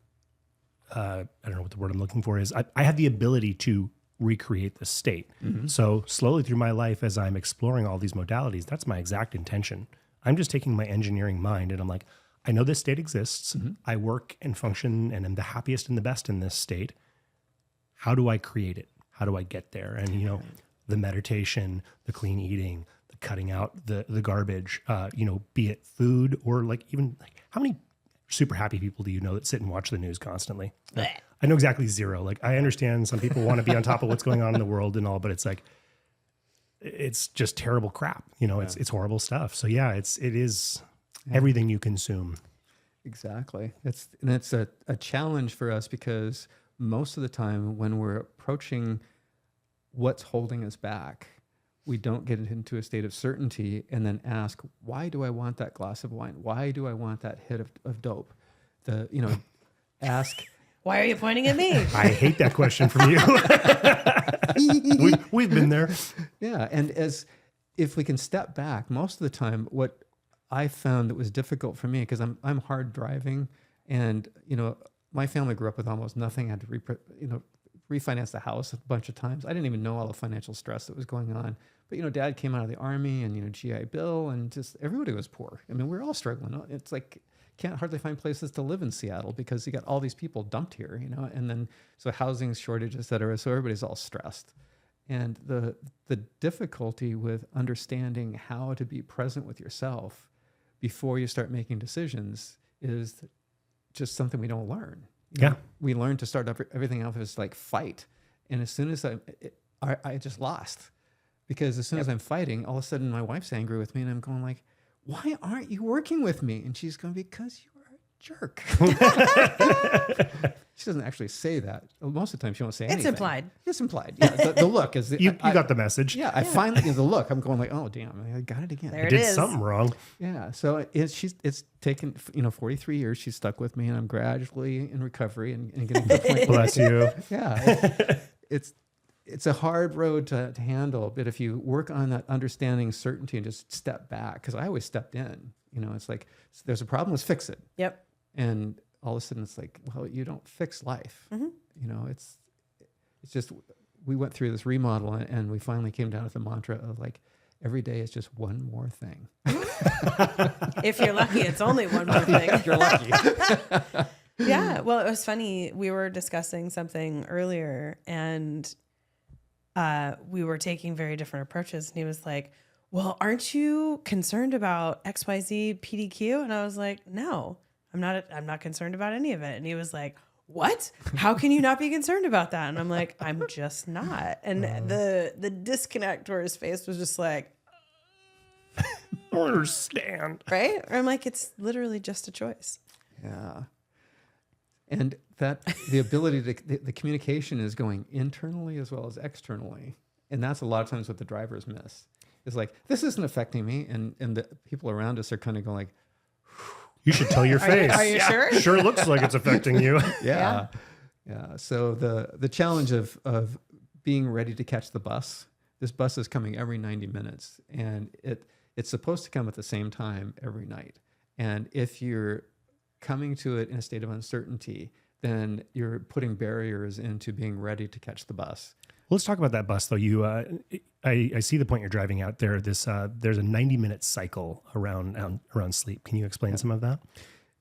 I don't know what the word I'm looking for is. I have the ability to recreate the state. Mm-hmm. So slowly through my life, as I'm exploring all these modalities, that's my exact intention. I'm just taking my engineering mind and I'm like, I know this state exists. Mm-hmm. I work and function and am the happiest and the best in this state. How do I create it? How do I get there? And, the meditation, the clean eating, the cutting out the garbage, be it food or even how many super happy people do you know that sit and watch the news constantly? I know exactly zero. Like, I understand some people want to be on top of what's going on in the world and all, but it's like, it's just terrible crap. It's horrible stuff. So yeah, it is everything you consume. Exactly. It's a challenge for us because most of the time when we're approaching what's holding us back, we don't get into a state of certainty and then ask, why do I want that glass of wine? Why do I want that hit of dope? Ask, why are you pointing at me? I hate that question from you. We've been there. Yeah. And if we can step back, most of the time, what I found that was difficult for me, because I'm hard driving and, my family grew up with almost nothing. I had to refinance the house a bunch of times. I didn't even know all the financial stress that was going on. But, Dad came out of the Army and, GI Bill, and just everybody was poor. I mean, we were all struggling. It's like, can't hardly find places to live in Seattle because you got all these people dumped here, and then so housing shortage, et cetera. So everybody's all stressed. And the difficulty with understanding how to be present with yourself before you start making decisions is just something we don't learn. We learn to start everything off as like fight. And as soon as I just lost, because as soon as I'm fighting, all of a sudden my wife's angry with me and I'm going like, why aren't you working with me? And she's going, because you are a jerk. She doesn't actually say that. Most of the time she won't say anything. It's implied. It's implied. Yeah. The look is You got the message. Yeah. I finally, the look, I'm going like, oh damn, I got it again. There I it did is. something wrong. Yeah. So it's taken, 43 years. She's stuck with me and I'm gradually in recovery and getting to the point. Bless you. Yeah. It's a hard road to handle, but if you work on that understanding certainty and just step back, because I always stepped in, it's like, there's a problem, let's fix it. Yep. And all of a sudden it's like, well, you don't fix life. Mm-hmm. It's just, we went through this remodel and we finally came down with the mantra of like, every day is just one more thing. If you're lucky, it's only one more thing. If you're lucky. Yeah. Well, it was funny. We were discussing something earlier and we were taking very different approaches. And he was like, well, aren't you concerned about XYZ PDQ? And I was like, no, I'm not concerned about any of it. And he was like, what? How can you not be concerned about that? And I'm like, I'm just not. And the disconnect where his face was just like, I don't understand. right? Or I'm like, it's literally just a choice. Yeah. And that the ability to, the communication is going internally as well as externally. And that's a lot of times what the drivers miss. It's like, this isn't affecting me. And the people around us are kind of going like, You should tell your face. Are you sure? Sure looks like it's affecting you. yeah. So the challenge of being ready to catch the bus, this bus is coming every 90 minutes and it's supposed to come at the same time every night. And if you're coming to it in a state of uncertainty, then you're putting barriers into being ready to catch the bus. Let's talk about that bus, though. I see the point you're driving out there. There's a 90-minute cycle around sleep. Can you explain some of that?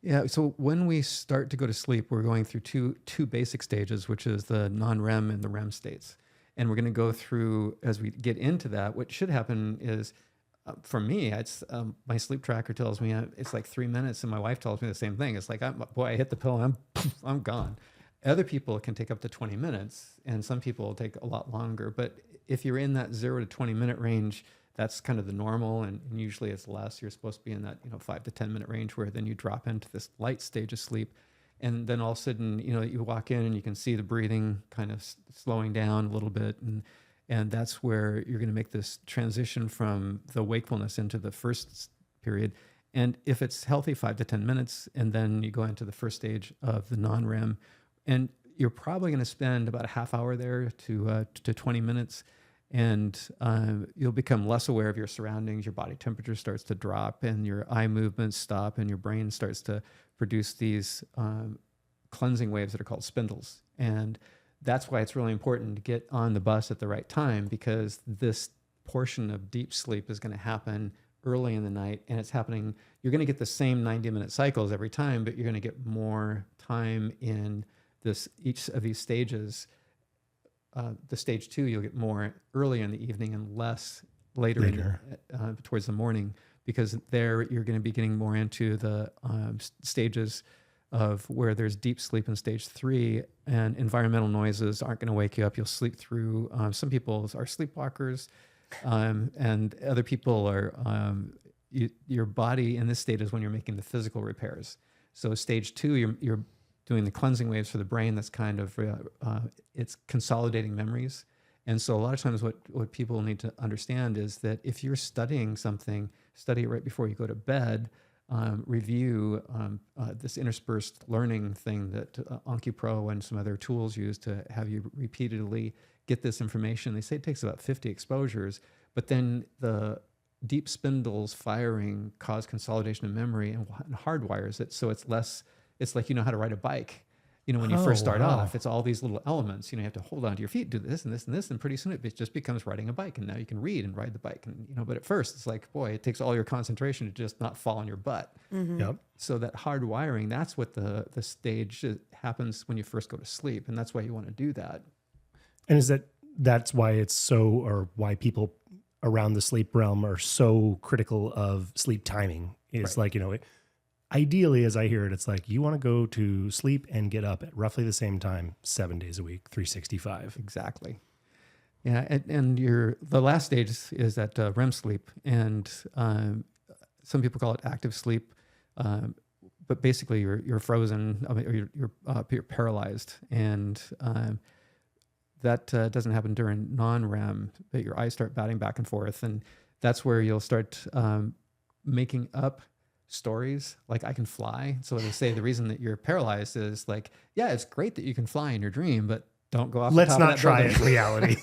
Yeah. So when we start to go to sleep, we're going through two basic stages, which is the non-REM and the REM states. And we're going to go through, as we get into that, what should happen is, for me, it's my sleep tracker tells me it's like 3 minutes, and my wife tells me the same thing. It's like, I hit the pill, and I'm gone. Other people can take up to 20 minutes, and some people will take a lot longer. But if you're in that 0 to 20 minute range, that's kind of the normal, and usually it's less. You're supposed to be in that 5 to 10 minute range, where then you drop into this light stage of sleep. And then all of a sudden, you walk in and you can see the breathing kind of slowing down a little bit. And that's where you're going to make this transition from the wakefulness into the first period. And if it's healthy, 5 to 10 minutes, and then you go into the first stage of the non-REM, and you're probably going to spend about a half hour there to 20 minutes. And you'll become less aware of your surroundings. Your body temperature starts to drop, and your eye movements stop, and your brain starts to produce these cleansing waves that are called spindles. And that's why it's really important to get on the bus at the right time, because this portion of deep sleep is going to happen early in the night, and it's happening. You're going to get the same 90-minute cycles every time, but you're going to get more time in each of these stages. The stage 2, you'll get more early in the evening and less later. Towards the morning, because there you're going to be getting more into the stages of where there's deep sleep in stage 3, and environmental noises aren't going to wake you up. You'll sleep through. Some people are sleepwalkers, and other people are. Your body in this state is when you're making the physical repairs. So stage 2, you're doing the cleansing waves for the brain. That's kind of, it's consolidating memories. And so a lot of times what people need to understand is that if you're studying something, study it right before you go to bed, review this interspersed learning thing that OncuPro and some other tools use to have you repeatedly get this information. They say it takes about 50 exposures, but then the deep spindles firing cause consolidation of memory and hardwires it. So it's less. It's like how to ride a bike. When you first start off, it's all these little elements. You have to hold on to your feet, do this and this and this, and pretty soon it just becomes riding a bike. And now you can read and ride the bike. And but at first it's like, boy, it takes all your concentration to just not fall on your butt. Mm-hmm. Yep. So that hard wiring, that's what the stage happens when you first go to sleep, and that's why you want to do that. And that's why why people around the sleep realm are so critical of sleep timing. It's right. like ideally, as I hear it, it's like you want to go to sleep and get up at roughly the same time, 7 days a week, 365. Exactly. Yeah, and the last stage is that REM sleep, and some people call it active sleep, but basically you're frozen, or you're paralyzed, and that doesn't happen during non-REM. But your eyes start batting back and forth, and that's where you'll start making up stories like I can fly. So they say the reason that you're paralyzed is like, yeah, it's great that you can fly in your dream, but don't go off. Let's the top not of that try building. it in reality.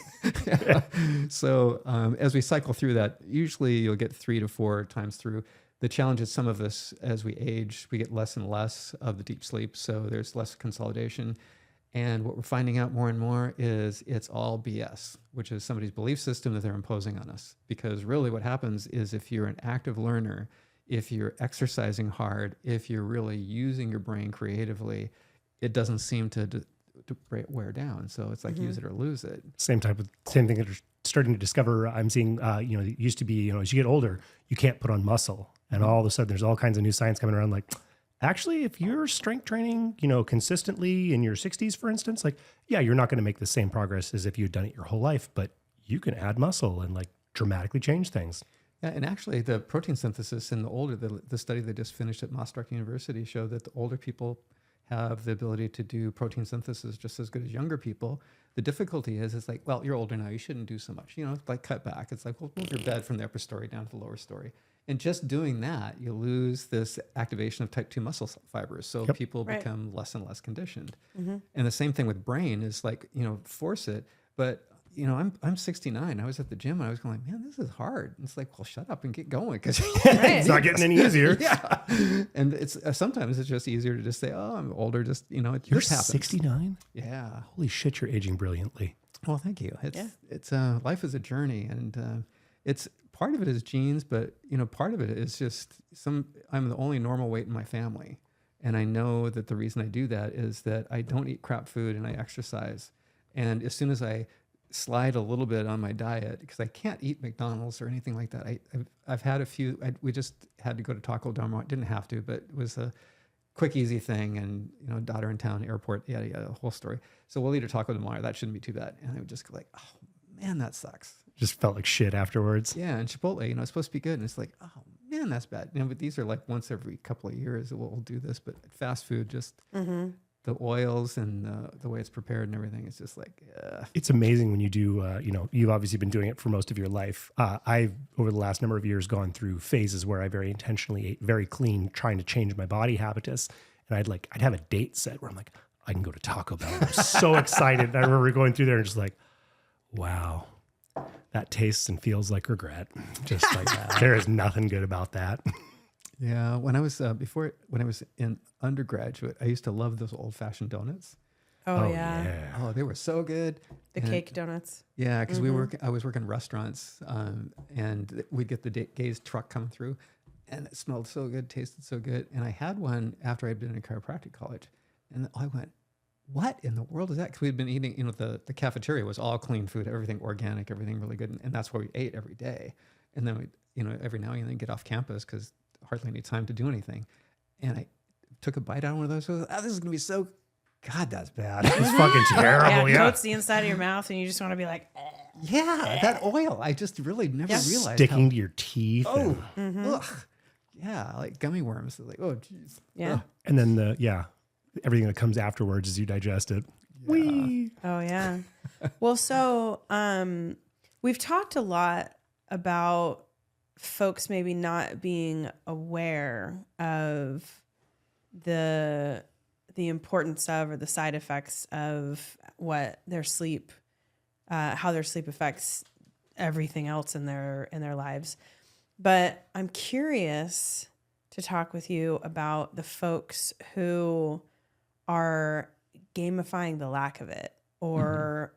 Yeah. So as we cycle through that, usually you'll get 3 to 4 times through. The challenge is some of us, as we age, we get less and less of the deep sleep. So there's less consolidation. And what we're finding out more and more is it's all BS, which is somebody's belief system that they're imposing on us. Because really what happens is if you're an active learner, if you're exercising hard, if you're really using your brain creatively, it doesn't seem to wear down. So it's like use it or lose it. Same thing that you're starting to discover. I'm seeing, it used to be, as you get older, you can't put on muscle. And all of a sudden there's all kinds of new science coming around. Like, actually, if you're strength training, consistently in your 60s, for instance, like, yeah, you're not going to make the same progress as if you'd done it your whole life, but you can add muscle and like dramatically change things. Yeah, and actually the protein synthesis in the study they just finished at Maastricht University showed that the older people have the ability to do protein synthesis just as good as younger people. The difficulty is it's like, well, you're older now, you shouldn't do so much, like cut back. It's like, well, move your bed from the upper story down to the lower story. And just doing that, you lose this activation of type 2 muscle fibers. So people become less and less conditioned. Mm-hmm. And the same thing with brain is like, force it, but I'm 69. I was at the gym and I was going like, man, this is hard. And it's like, well, shut up and get going because It's not getting any easier. yeah. And it's sometimes it's just easier to just say, oh, I'm older. Just You're this happens. 69? Yeah. Holy shit, you're aging brilliantly. Well, thank you. It's life is a journey, and it's part of it is genes, but part of it is just I'm the only normal weight in my family, and I know that the reason I do that is that I don't eat crap food and I exercise, and as soon as I slide a little bit on my diet because I can't eat McDonald's or anything like that. I've had a few. We just had to go to Taco Del. Didn't have to, but it was a quick, easy thing, and daughter in town, airport, yada yada, the whole story. So we'll eat a taco tomorrow. That shouldn't be too bad. And I would just go like, oh man, that sucks. Just felt like shit afterwards. Yeah, and Chipotle, it's supposed to be good, and it's like, oh man, that's bad. But these are like once every couple of years that we'll do this. But fast food, just the oils and the way it's prepared and everything, it's just like, It's amazing when you do, you've obviously been doing it for most of your life. I've, over the last number of years, gone through phases where I very intentionally ate very clean, trying to change my body habitus. And I'd have a date set where I'm like, I can go to Taco Bell. I'm so excited. And I remember going through there and just like, wow, that tastes and feels like regret. Just like that. There is nothing good about that. Yeah, when I was when I was in undergraduate, I used to love those old-fashioned donuts. Oh yeah. Oh, they were so good. The cake donuts. Yeah, because I was working restaurants, and we'd get the Gaze truck come through, and it smelled so good, tasted so good. And I had one after I'd been in chiropractic college, and I went, "What in the world is that?" Because we'd been eating, the cafeteria was all clean food, everything organic, everything really good, and that's what we ate every day. And then we, every now and then get off campus because hardly any time to do anything. And I took a bite out of one of those. I was, this is gonna be so. God, that's bad. It's fucking terrible. Yeah. Coats the inside of your mouth, and you just want to be like, yeah, that oil. I just really never realized sticking to your teeth. Oh, ugh. Yeah, like gummy worms. Like, oh, geez. yeah. Ugh. And then everything that comes afterwards as you digest it. Whee! Oh yeah. Well, so we've talked a lot about folks maybe not being aware of the importance of or the side effects of what their sleep, how their sleep affects everything else in their lives. But I'm curious to talk with you about the folks who are gamifying the lack of it, or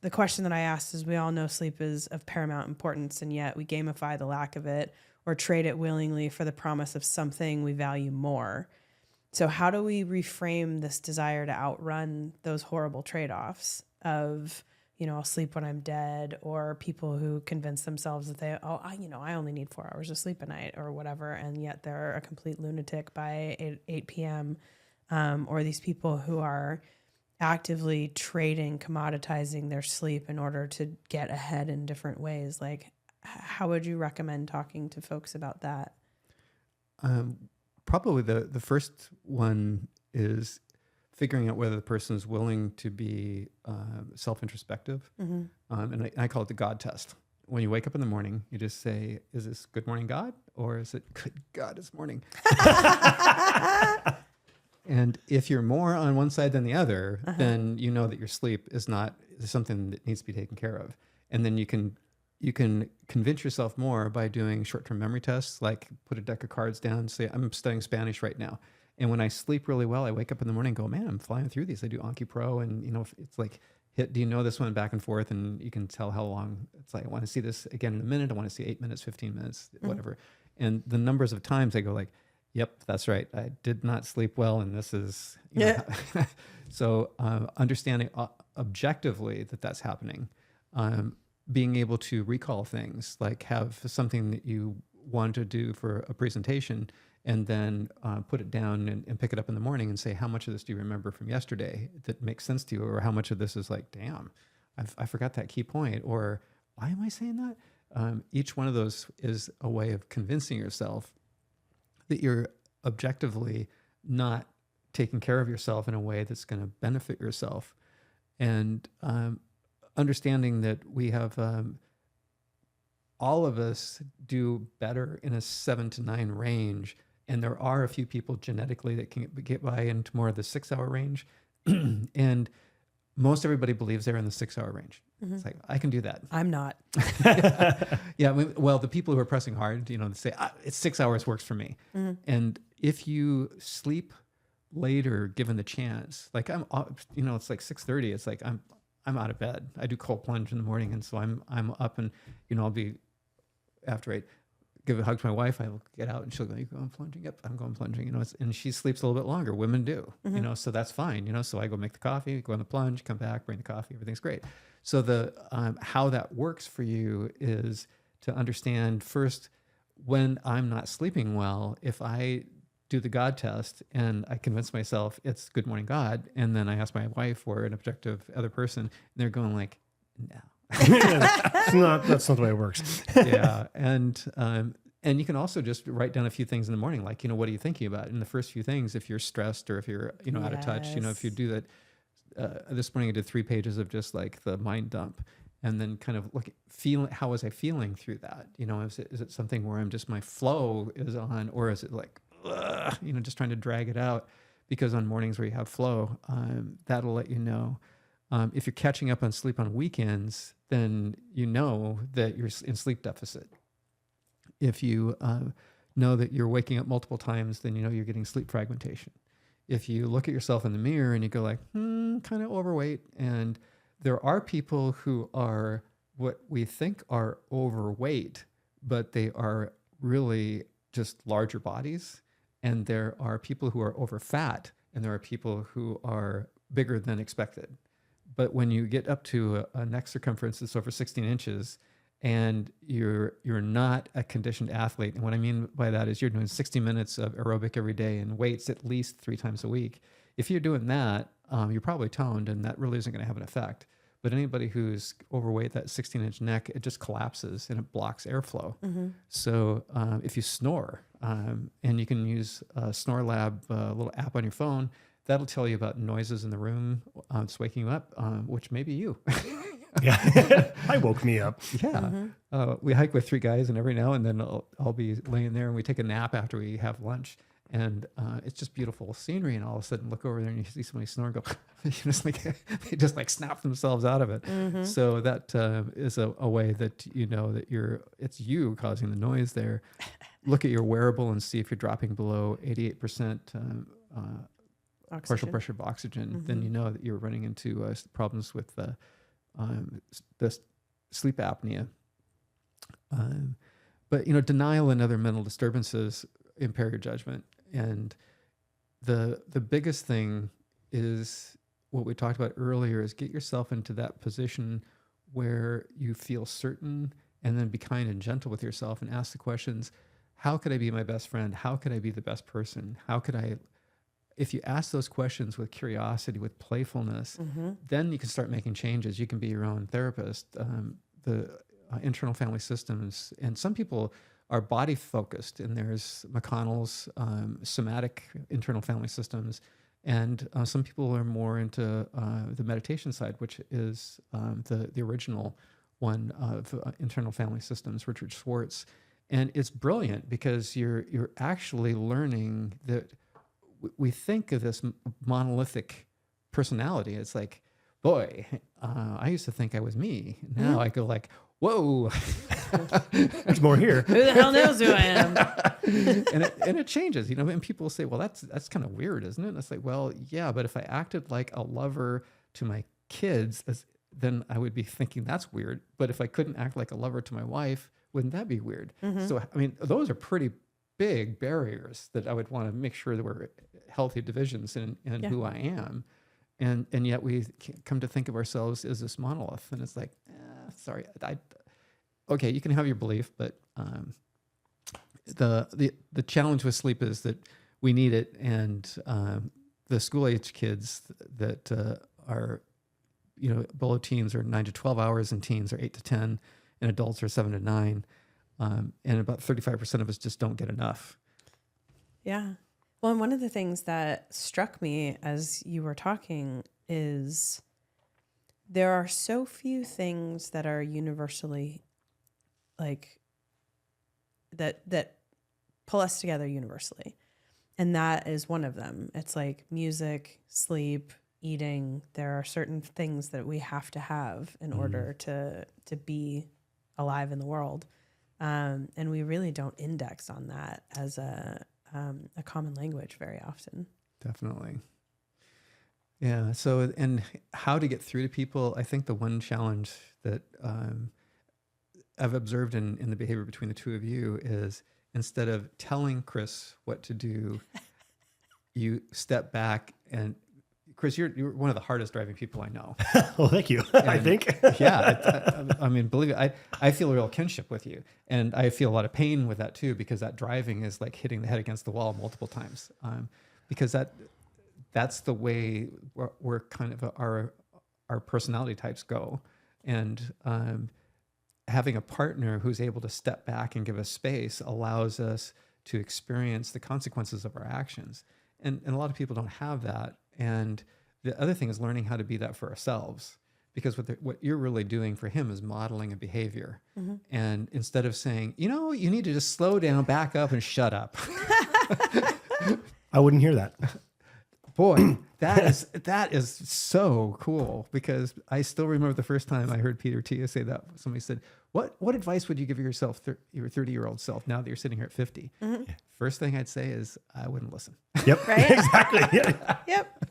the question that I asked is, we all know sleep is of paramount importance, and yet we gamify the lack of it or trade it willingly for the promise of something we value more. So how do we reframe this desire to outrun those horrible trade-offs of, I'll sleep when I'm dead, or people who convince themselves that I only need 4 hours of sleep a night or whatever, and yet they're a complete lunatic by 8 p.m. Or these people who are actively trading, commoditizing their sleep in order to get ahead in different ways. Like, how would you recommend talking to folks about that? Probably the first one is figuring out whether the person is willing to be self-introspective. And I call it the God test. When you wake up in the morning, you just say, is this good morning, God? Or is it good God, it's morning? And if you're more on one side than the other, then you know that your sleep is something that needs to be taken care of. And then you can convince yourself more by doing short-term memory tests, like put a deck of cards down, say, I'm studying Spanish right now. And when I sleep really well, I wake up in the morning and go, man, I'm flying through these. I do Anki Pro, and it's like, do you know this one, back and forth? And you can tell how long. It's like, I want to see this again in a minute. I want to see 8 minutes, 15 minutes, whatever. And the numbers of times I go like, yep, that's right. I did not sleep well, and this is, so understanding objectively that that's happening. Being able to recall things, like have something that you want to do for a presentation, and then put it down and pick it up in the morning and say, how much of this do you remember from yesterday that makes sense to you? Or how much of this is like, damn, I forgot that key point, or why am I saying that? Each one of those is a way of convincing yourself that you're objectively not taking care of yourself in a way that's going to benefit yourself. And understanding that we have, all of us do better in a 7 to 9 range. And there are a few people genetically that can get by into more of the 6 hour range. And most everybody believes they're in the 6-hour range. It's like, I can do that. I'm not. Yeah. Well, the people who are pressing hard, they say, it's 6 hours works for me. And if you sleep later, given the chance, like it's like 6:30, it's like, I'm out of bed. I do cold plunge in the morning. And so I'm up and, I'll be, after I give a hug to my wife, I will get out and she'll go, you going plunging? Yep, I'm going plunging. And she sleeps a little bit longer. Women do, so that's fine. So I go make the coffee, go on the plunge, come back, bring the coffee, everything's great. So the how that works for you is to understand first, when I'm not sleeping well, if I do the God test and I convince myself it's good morning God, and then I ask my wife or an objective other person, and they're going like, no. That's not the way it works. Yeah. And you can also just write down a few things in the morning, like, what are you thinking about? And the first few things, if you're stressed or if you're, out of touch, if you do that, this morning I did 3 pages of just like the mind dump, and then kind of how was I feeling through that? Is it something where my flow is on, or is it like, just trying to drag it out? Because on mornings where you have flow, that'll let you know. If you're catching up on sleep on weekends, then you know that you're in sleep deficit. If you know that you're waking up multiple times, then you're getting sleep fragmentation. If you look at yourself in the mirror and you go like, kind of overweight, and there are people who are what we think are overweight, but they are really just larger bodies. And there are people who are over fat, and there are people who are bigger than expected. But when you get up to a neck circumference that's over 16 inches and you're not a conditioned athlete, and what I mean by that is you're doing 60 minutes of aerobic every day and weights at least 3 times a week. If you're doing that, you're probably toned, and that really isn't going to have an effect. But anybody who's overweight, that 16-inch neck, it just collapses and it blocks airflow. So if you snore, and you can use Snore Lab, a little app on your phone, that'll tell you about noises in the room. It's waking you up, which may be you. Yeah, I woke me up. Yeah. We hike with 3 guys, and every now and then I'll be laying there and we take a nap after we have lunch. And it's just beautiful scenery. And all of a sudden look over there and you see somebody snore and go, they just like snap themselves out of it. So that is a way that that it's you causing the noise there. Look at your wearable and see if you're dropping below 88% partial pressure of oxygen. Then you know that you're running into problems with the sleep apnea. But denial and other mental disturbances impair your judgment. And the biggest thing is what we talked about earlier, is get yourself into that position where you feel certain, and then be kind and gentle with yourself and ask the questions, how could I be my best friend? How could I be the best person? How could I, if you ask those questions with curiosity, with playfulness, then you can start making changes. You can be your own therapist. The internal family systems, and some people are body focused, and there's McConnell's somatic internal family systems, and some people are more into the meditation side, which is the original one of internal family systems, Richard Schwartz. And it's brilliant because you're actually learning that we think of this monolithic personality. It's like, boy, I used to think I was me. Now I go like, whoa, there's more here. Who the hell knows who I am? and it changes, and people say, well, that's kind of weird, isn't it? And it's like, well, yeah, but if I acted like a lover to my kids, then I would be thinking that's weird. But if I couldn't act like a lover to my wife, wouldn't that be weird? So, I mean, those are pretty big barriers that I would want to make sure there were healthy divisions in who I am. And yet we come to think of ourselves as this monolith. And it's like, sorry, okay, you can have your belief, but the challenge with sleep is that we need it. And the school age kids that are, below teens are 9 to 12 hours, and teens are 8 to 10, and adults are 7 to 9. And about 35% of us just don't get enough. Yeah. Well, and one of the things that struck me as you were talking is there are so few things that are universally like that pull us together universally. And that is one of them. It's like music, sleep, eating, there are certain things that we have to have in order to be alive in the world. And we really don't index on that as a common language very often. Definitely. Yeah. So, and how to get through to people, I think the one challenge that I've observed in the behavior between the two of you is instead of telling Chris what to do, you step back and Chris, you're one of the hardest driving people I know. Well, thank you. And, I think. Yeah. I mean, believe it, I feel a real kinship with you. And I feel a lot of pain with that too, because that driving is like hitting the head against the wall multiple times. Because that's the way we're kind of our personality types go. And having a partner who's able to step back and give us space allows us to experience the consequences of our actions. And a lot of people don't have that. And the other thing is learning how to be that for ourselves, because what you're really doing for him is modeling a behavior. And instead of saying, you need to just slow down, back up, and shut up. I wouldn't hear that. Boy, that is so cool, because I still remember the first time I heard Peter Tia say that. Somebody said, what advice would you give yourself, your 30-year-old self, now that you're sitting here at 50? First thing I'd say is I wouldn't listen. Yep. Right? Exactly. Yeah. Yep.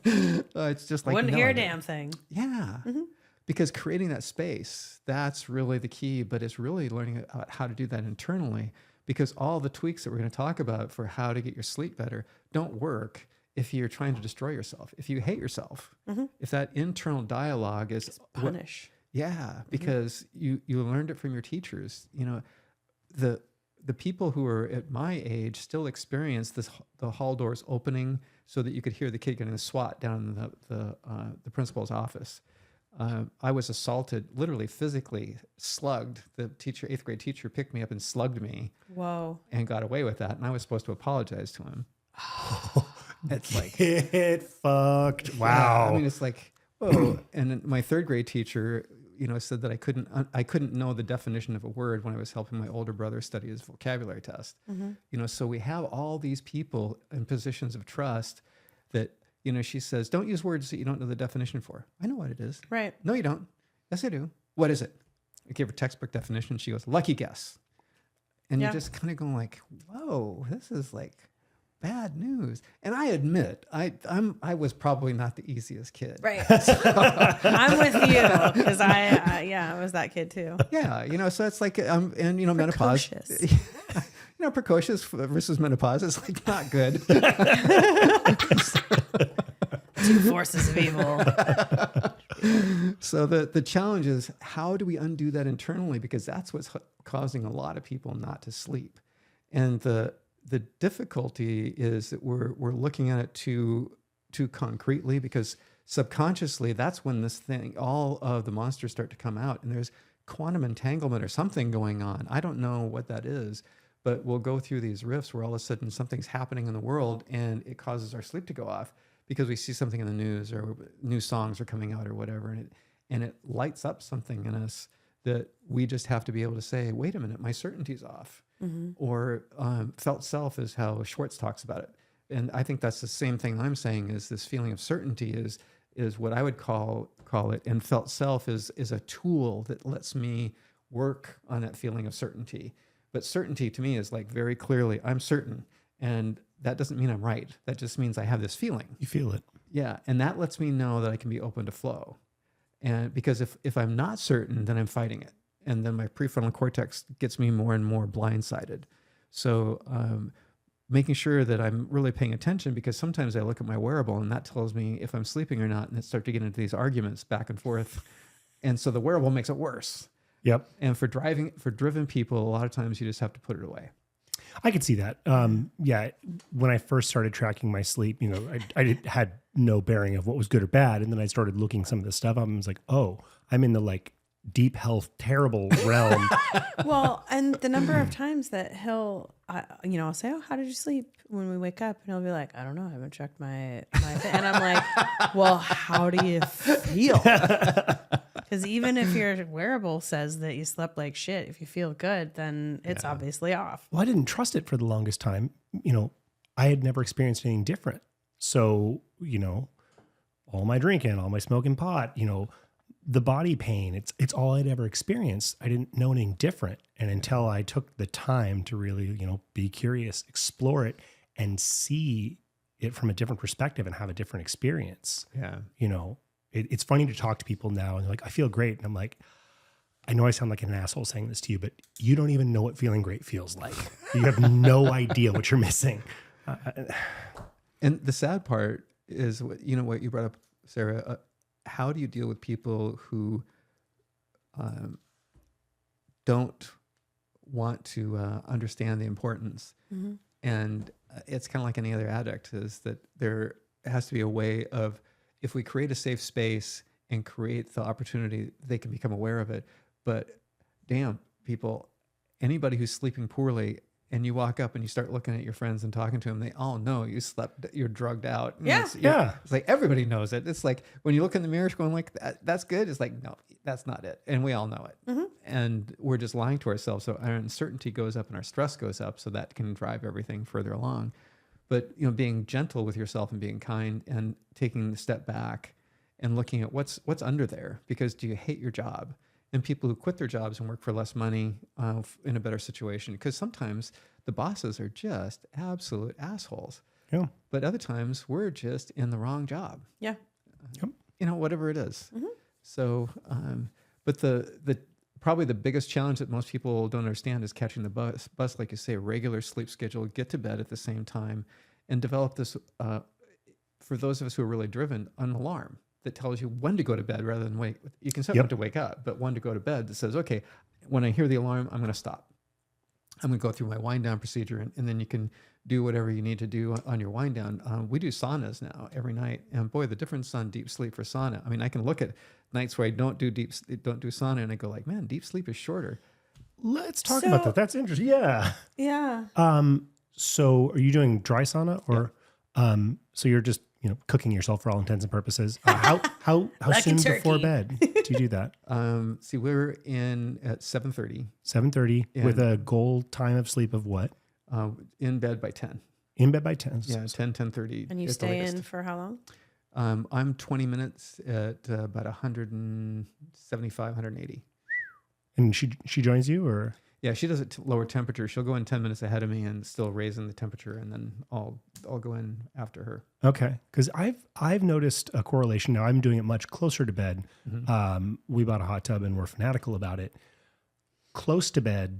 It's just like, Wouldn't hear a damn thing. Yeah. Because creating that space, that's really the key, but it's really learning how to do that internally, because all the tweaks that we're going to talk about for how to get your sleep better don't work if you're trying to destroy yourself, if you hate yourself, if that internal dialogue is Just punish. Yeah, because you learned it from your teachers. The people who are at my age still experience the hall doors opening so that you could hear the kid getting a swat down in the principal's office. I was assaulted, literally physically slugged. The teacher, 8th grade teacher, picked me up and slugged me. Whoa. And got away with that. And I was supposed to apologize to him. It's like, Get fucked. Wow. Yeah, I mean, it's like, whoa. And then my 3rd grade teacher, said that I couldn't know the definition of a word when I was helping my older brother study his vocabulary test. So we have all these people in positions of trust that, she says, don't use words that you don't know the definition for. I know what it is. Right. No, you don't. Yes, I do. What is it? I gave her textbook definition. She goes, lucky guess. And you're just kind of going like, whoa, this is like bad news. And I admit, I was probably not the easiest kid. Right. I'm with you, because I was that kid too. Yeah, so it's like, menopause. Precocious versus menopause is like not good. Two forces of evil. So the challenge is, how do we undo that internally? Because that's what's causing a lot of people not to sleep. And the difficulty is that we're looking at it too concretely, because subconsciously that's when all of the monsters start to come out, and there's quantum entanglement or something going on. I don't know what that is, but we'll go through these rifts where all of a sudden something's happening in the world and it causes our sleep to go off because we see something in the news or new songs are coming out or whatever, and it lights up something in us that we just have to be able to say, wait a minute, my certainty's off. Or felt self is how Schwartz talks about it. And I think that's the same thing I'm saying, is this feeling of certainty is what I would call it. And felt self is a tool that lets me work on that feeling of certainty. But certainty to me is like very clearly, I'm certain. And that doesn't mean I'm right. That just means I have this feeling. You feel it. Yeah. And that lets me know that I can be open to flow. And because if I'm not certain, then I'm fighting it. And then my prefrontal cortex gets me more and more blindsided. So making sure that I'm really paying attention, because sometimes I look at my wearable and that tells me if I'm sleeping or not, and it starts to get into these arguments back and forth. And so the wearable makes it worse. Yep. And for driven people, a lot of times you just have to put it away. I could see that. Yeah. When I first started tracking my sleep, I had no bearing of what was good or bad. And then I started looking some of this stuff up and was like, oh, I'm in the like deep health, terrible realm. Well, and the number of times that I'll say, oh, how did you sleep when we wake up? And he'll be like, I don't know. I haven't checked my thing. And I'm like, well, how do you feel? Because even if your wearable says that you slept like shit, if you feel good, then it's obviously off. Well, I didn't trust it for the longest time. I had never experienced anything different. So, all my drinking, all my smoking pot, the body pain, it's all I'd ever experienced. I didn't know anything different. And until I took the time to really, be curious, explore it, and see it from a different perspective and have a different experience. Yeah. It's funny to talk to people now and they're like, I feel great. And I'm like, I know I sound like an asshole saying this to you, but you don't even know what feeling great feels like. You have no idea what you're missing. And the sad part is what you brought up, Sarah. How do you deal with people who don't want to understand the importance? Mm-hmm. And it's kind of like any other addict, is that there has to be a way of, if we create a safe space and create the opportunity, they can become aware of it. But damn, people, anybody who's sleeping poorly, and you walk up and you start looking at your friends and talking to them, they all know you slept, you're drugged out. And Yeah. It's like everybody knows it. It's like when you look in the mirror going like, that's good. It's like, no, that's not it. And we all know it. Mm-hmm. And we're just lying to ourselves. So our uncertainty goes up and our stress goes up. So that can drive everything further along. But, being gentle with yourself and being kind and taking the step back and looking at what's under there. Because do you hate your job? And people who quit their jobs and work for less money in a better situation, because sometimes the bosses are just absolute assholes. Yeah. But other times we're just in the wrong job. Yeah. Whatever it is. Mm-hmm. So, but the probably the biggest challenge that most people don't understand is catching the bus, like you say, a regular sleep schedule, get to bed at the same time, and develop this, for those of us who are really driven, an alarm that tells you when to go to bed rather than wake. You can set one to wake up, but one to go to bed that says, okay, when I hear the alarm, I'm going to stop. I'm going to go through my wind down procedure, and then you can do whatever you need to do on your wind down. We do saunas now every night, and boy, the difference on deep sleep for sauna. I mean, I can look at nights where I don't do sauna, and I go like, man, deep sleep is shorter. Let's talk about that. That's interesting. Yeah. Yeah. So are you doing dry sauna or, so you're just, cooking yourself for all intents and purposes? How soon before bed do you do that? See, we're in at 7:30. 7:30 with a goal time of sleep of what? In bed by 10. In bed by 10. Yeah, 10:30. And you stay in for how long? I'm 20 minutes at about 175, 180. And she joins you, or? Yeah, she does it to lower temperature. She'll go in 10 minutes ahead of me and still raising the temperature, and then I'll go in after her. Okay, because I've noticed a correlation. Now I'm doing it much closer to bed. Mm-hmm. We bought a hot tub and we're fanatical about it. Close to bed,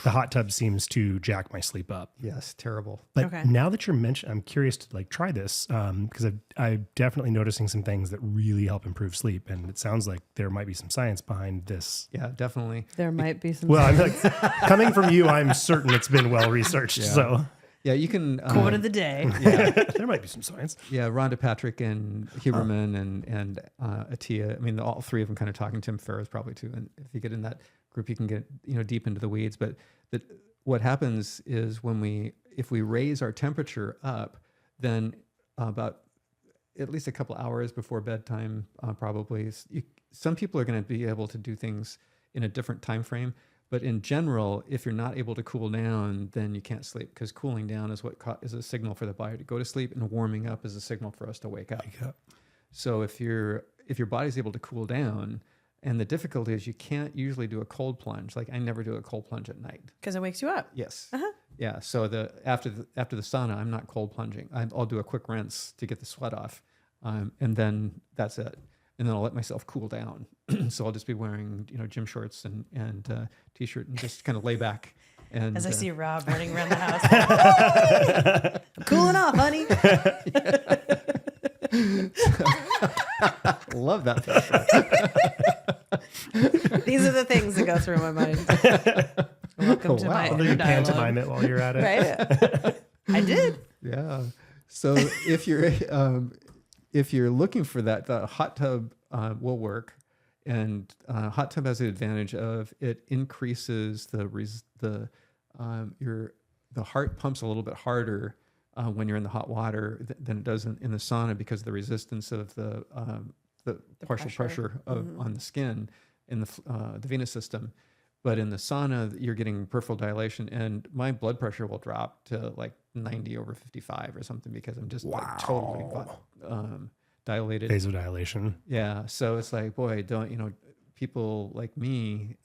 the hot tub seems to jack my sleep up. Yes, terrible. But now that you're mentioning, I'm curious to try this because I'm definitely noticing some things that really help improve sleep, and it sounds like there might be some science behind this. Yeah, definitely. There might be some. Well, I'm coming from you, I'm certain it's been well researched. Yeah. So yeah, you can quote of the day. Yeah, there might be some science. Yeah, Rhonda Patrick and Huberman and Atia. I mean, all three of them kind of talking. Tim Ferriss probably too. And if you get in that group, you can get deep into the weeds. But what happens is if we raise our temperature up, then about at least a couple hours before bedtime, probably some people are going to be able to do things in a different time frame. But in general, if you're not able to cool down, then you can't sleep, because cooling down is what is a signal for the body to go to sleep, and warming up is a signal for us to wake up. So if your body's able to cool down, and the difficulty is you can't usually do a cold plunge. Like I never do a cold plunge at night Because it wakes you up. Yes. Yeah. So after the sauna, I'm not cold plunging. I'll do a quick rinse to get the sweat off, and then that's it. And then I'll let myself cool down. So I'll just be wearing, gym shorts and t-shirt and just kind of lay back. And as I see Rob running around the house, I'm cooling off, honey. Love that. These are the things that go through my mind. Welcome to my inner dialogue. Pantomime it while you're at it. Right? I did. Yeah. So if you're looking for that, the hot tub will work, and hot tub has the advantage of it increases the heart pumps a little bit harder when you're in the hot water than it does in the sauna, because of the resistance of the partial pressure on the skin in the venous system. But in the sauna, you're getting peripheral dilation, and my blood pressure will drop to like 90/55 or something, because I'm just like dilated. Vasodilation. Yeah. So it's like, boy, people like me,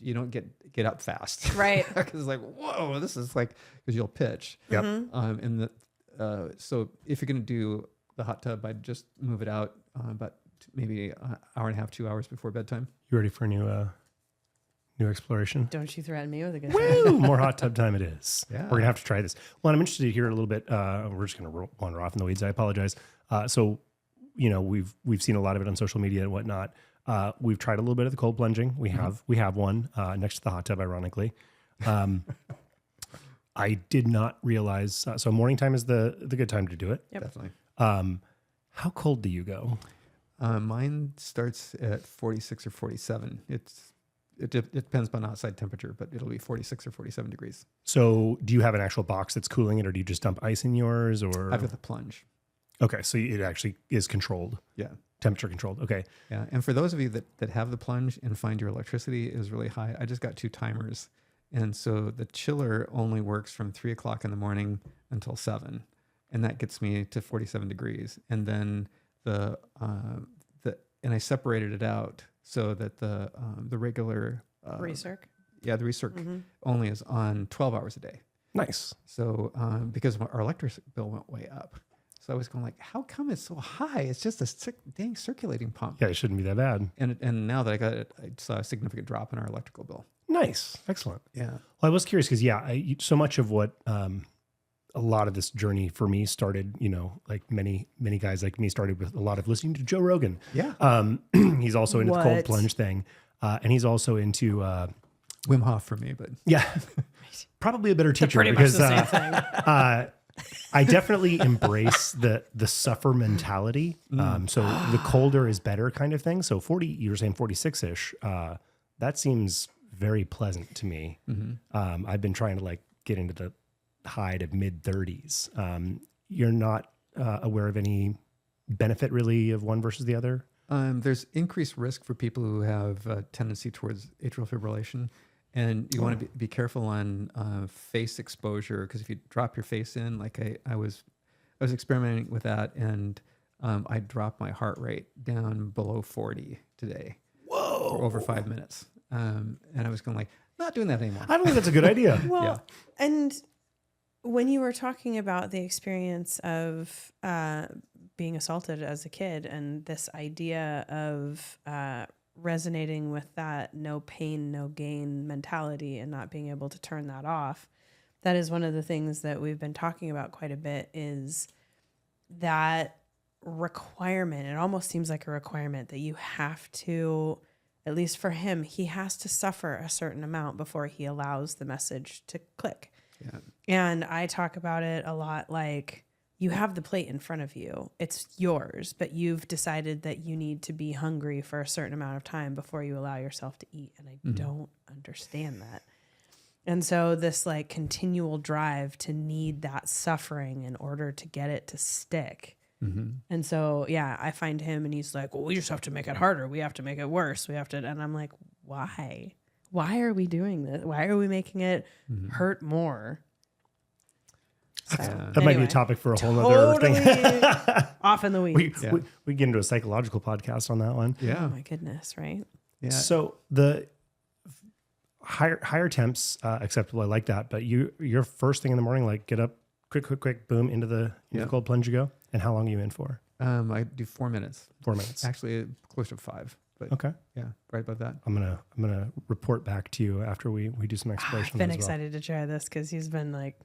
you don't get up fast. Right. Because it's like, whoa, this is like, because you'll pitch. Yep. So if you're going to do the hot tub, I'd just move it out about maybe an hour and a half, 2 hours before bedtime. You ready for a new exploration? Don't you threaten me with a good Woo! More hot tub time it is. Yeah. We're going to have to try this. Well, I'm interested to hear a little bit. We're just going to wander off in the weeds. I apologize. So, we've seen a lot of it on social media and whatnot. We've tried a little bit of the cold plunging. We have one next to the hot tub, ironically. I did not realize. So morning time is the good time to do it. Yep. Definitely. How cold do you go? Mine starts at 46 or 47. It depends upon outside temperature, but it'll be 46 or 47 degrees. So do you have an actual box that's cooling it, or do you just dump ice in yours? Or I've got the plunge. Okay, so it actually is controlled. Yeah. Temperature controlled. Okay. Yeah. And for those of you that have the plunge and find your electricity is really high, I just got 2 timers. And so the chiller only works from 3 o'clock in the morning until 7. And that gets me to 47 degrees. And then and I separated it out so that the regular recirc. Yeah, the recirc only is on 12 hours a day. Nice. So because our electric bill went way up. So I was going like, how come it's so high? It's just a dang circulating pump. Yeah, it shouldn't be that bad. And now that I got it, I saw a significant drop in our electrical bill. Nice. Excellent. Yeah. Well, I was curious because, so much of what a lot of this journey for me started, like many guys like me started with a lot of listening to Joe Rogan. Yeah. He's also into the cold plunge thing. And he's also into Wim Hof for me, but yeah, probably a better teacher Pretty because much the same thing. I definitely embrace the suffer mentality. So the colder is better kind of thing. So 40, you were saying 46-ish. That seems very pleasant to me. I've been trying to get into the high to mid 30s. You're not aware of any benefit really of one versus the other? There's increased risk for people who have a tendency towards atrial fibrillation. And you want to be careful on face exposure, because if you drop your face in, like I was experimenting with that, and I dropped my heart rate down below 40 today. Whoa! For over 5 minutes, and I was going like, not doing that anymore. I don't think that's a good idea. Well, and when you were talking about the experience of being assaulted as a kid, and this idea of resonating with that no pain, no gain mentality and not being able to turn that off, that is one of the things that we've been talking about quite a bit, is that requirement. It almost seems like a requirement that you have to, at least for him, he has to suffer a certain amount before he allows the message to click. Yeah. And I talk about it a lot, like, you have the plate in front of you. It's yours, but you've decided that you need to be hungry for a certain amount of time before you allow yourself to eat. And I don't understand that. And so this continual drive to need that suffering in order to get it to stick. And so, yeah, I find him and he's like, well, we just have to make it harder. We have to make it worse. We have to. And I'm like, why? Why are we doing this? Why are we making it hurt more? So, that might be a topic for a whole other thing. Off in the weeds. We get into a psychological podcast on that one. Yeah. Oh my goodness, right? Yeah. So the higher temps acceptable. I like that. But your first thing in the morning, get up, quick, boom, into the cold plunge you go. And how long are you in for? I do 4 minutes. 4 minutes. Actually, close to 5. But Okay. yeah, right above that. I'm gonna report back to you after we do some exploration. I've been excited to try this because he's been like,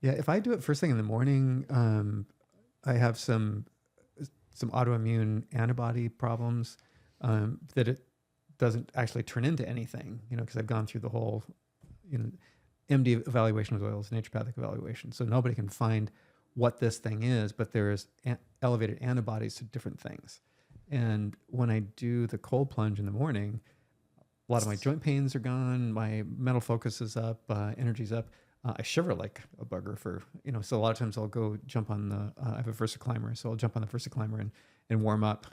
Yeah, if I do it first thing in the morning, I have some autoimmune antibody problems that it doesn't actually turn into anything, because I've gone through the whole, MD evaluation with oils, naturopathic evaluation. So nobody can find what this thing is, but there is elevated antibodies to different things. And when I do the cold plunge in the morning, a lot of my joint pains are gone, my mental focus is up, energy's up. I shiver like a bugger so a lot of times I'll go jump on I have a VersaClimber, so I'll jump on the VersaClimber and warm up.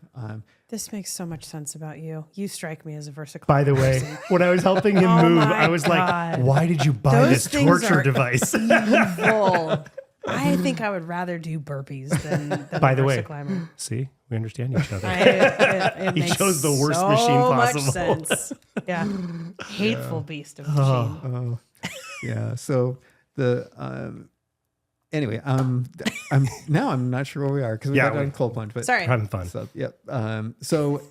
this makes so much sense about you. You strike me as a VersaClimber. By the way, when I was helping him move, I was God. like, why did you buy Those this things torture are device? Evil. I think I would rather do burpees than By the a way, climber. see, we understand each other. It He makes chose the worst so machine much possible. sense. Yeah. Hateful beast of machine. Yeah. So anyway, I'm not sure where we are because we got on cold plunge. But Sorry. Having fun. So, yep. So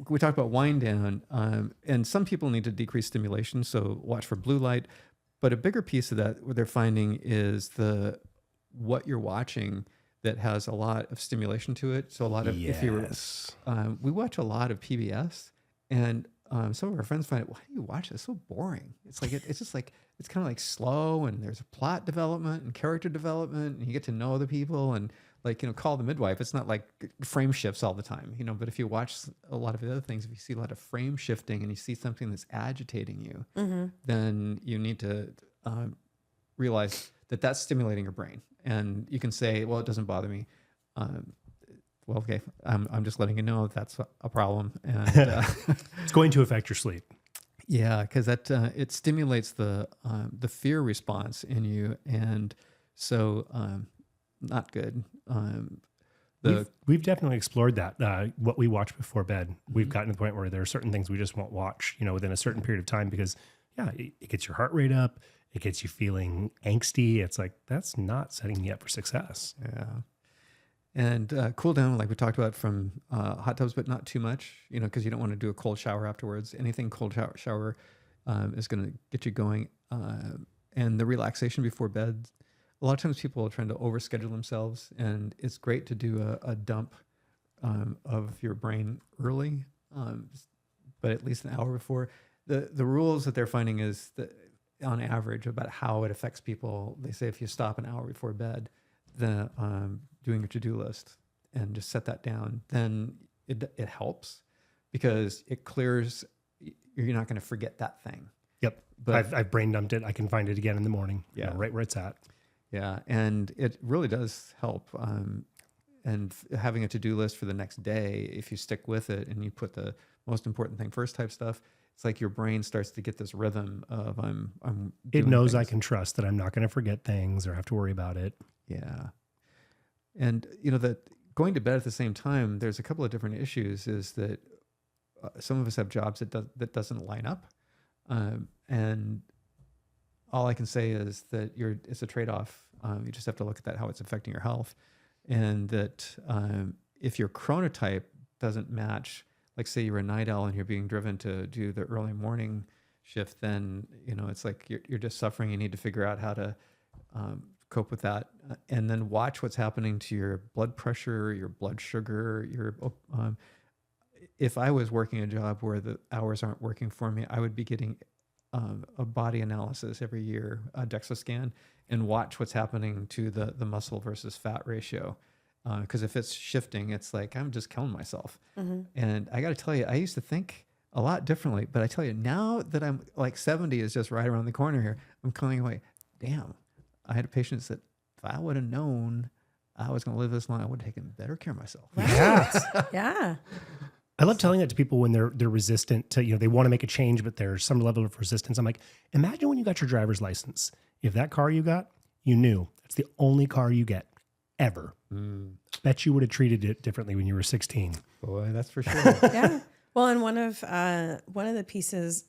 we talked about wind down, and some people need to decrease stimulation, so watch for blue light. But a bigger piece of that, what they're finding is what you're watching that has a lot of stimulation to it. So a lot of we watch a lot of PBS, and some of our friends find it. Why do you watch this? It's so boring. It's like it's just like it's kind of like slow, and there's a plot development and character development, and you get to know the people and. Like, Call the Midwife. It's not like frame shifts all the time, but if you watch a lot of the other things, if you see a lot of frame shifting and you see something that's agitating you, then you need to realize that that's stimulating your brain. And you can say, well, it doesn't bother me. Well, okay, I'm just letting you know that's a problem. And it's going to affect your sleep. Yeah, because that it stimulates the fear response in you. And so... not good. We've definitely explored that. What we watch before bed, we've gotten to the point where there are certain things we just won't watch, within a certain period of time because, it gets your heart rate up, it gets you feeling angsty. It's like that's not setting me up for success. Yeah, and cool down, like we talked about, from hot tubs, but not too much, because you don't want to do a cold shower afterwards. Anything cold shower is going to get you going, and the relaxation before bed. A lot of times people are trying to overschedule themselves, and it's great to do a dump of your brain early, but at least an hour before. The rules that they're finding is that on average about how it affects people. They say if you stop an hour before bed, doing your to-do list and just set that down, then it helps because it clears. You're not going to forget that thing. Yep, but I've brain dumped it. I can find it again in the morning. Yeah, right where it's at. Yeah, and it really does help. And having a to-do list for the next day, if you stick with it and you put the most important thing first type stuff, it's like your brain starts to get this rhythm of I'm It knows things. I can trust that I'm not going to forget things or have to worry about it. Yeah. And, that going to bed at the same time, there's a couple of different issues, is that some of us have jobs that doesn't line up. And all I can say is that it's a trade-off. You just have to look at that, how it's affecting your health. And that if your chronotype doesn't match, like say you're a night owl and you're being driven to do the early morning shift, then, it's like you're just suffering. You need to figure out how to cope with that. And then watch what's happening to your blood pressure, your blood sugar, if I was working a job where the hours aren't working for me, I would be getting a body analysis every year, a DEXA scan, and watch what's happening to the muscle versus fat ratio. Because if it's shifting, it's like I'm just killing myself. And I got to tell you, I used to think a lot differently, but I tell you, now that I'm like 70 is just right around the corner here, I'm going away. Damn, I had patients that if I would have known I was going to live this long, I would have taken better care of myself. Right. Yeah. Yeah. I love telling that to people when they're resistant to, they want to make a change, but there's some level of resistance. I'm like, imagine when you got your driver's license. If that car you got, you knew that's the only car you get ever. Bet you would have treated it differently when you were 16. Boy, that's for sure. Yeah. Well, and one of the pieces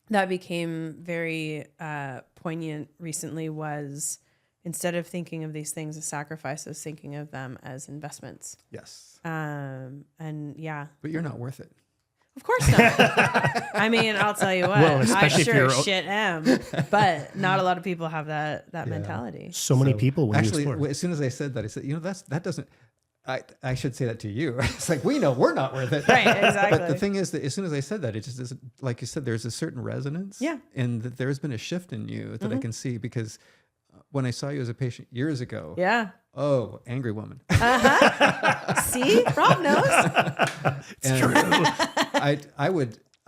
that became very poignant recently was, instead of thinking of these things as sacrifices, thinking of them as investments. Yes. And yeah. But you're not worth it. Of course not. I mean, I'll tell you what, Well, I especially if sure you're- as shit am, but not a lot of people have that mentality. So many people when Actually, you explore. as soon as I said that, I said, that doesn't, I should say that to you. It's like, we know we're not worth it. Right, exactly. But the thing is that as soon as I said that, it just is, like you said, there's a certain resonance. Yeah. And that there's been a shift in you that I can see, because when I saw you as a patient years ago, Yeah. oh, angry woman. See, Rob knows. It's true. I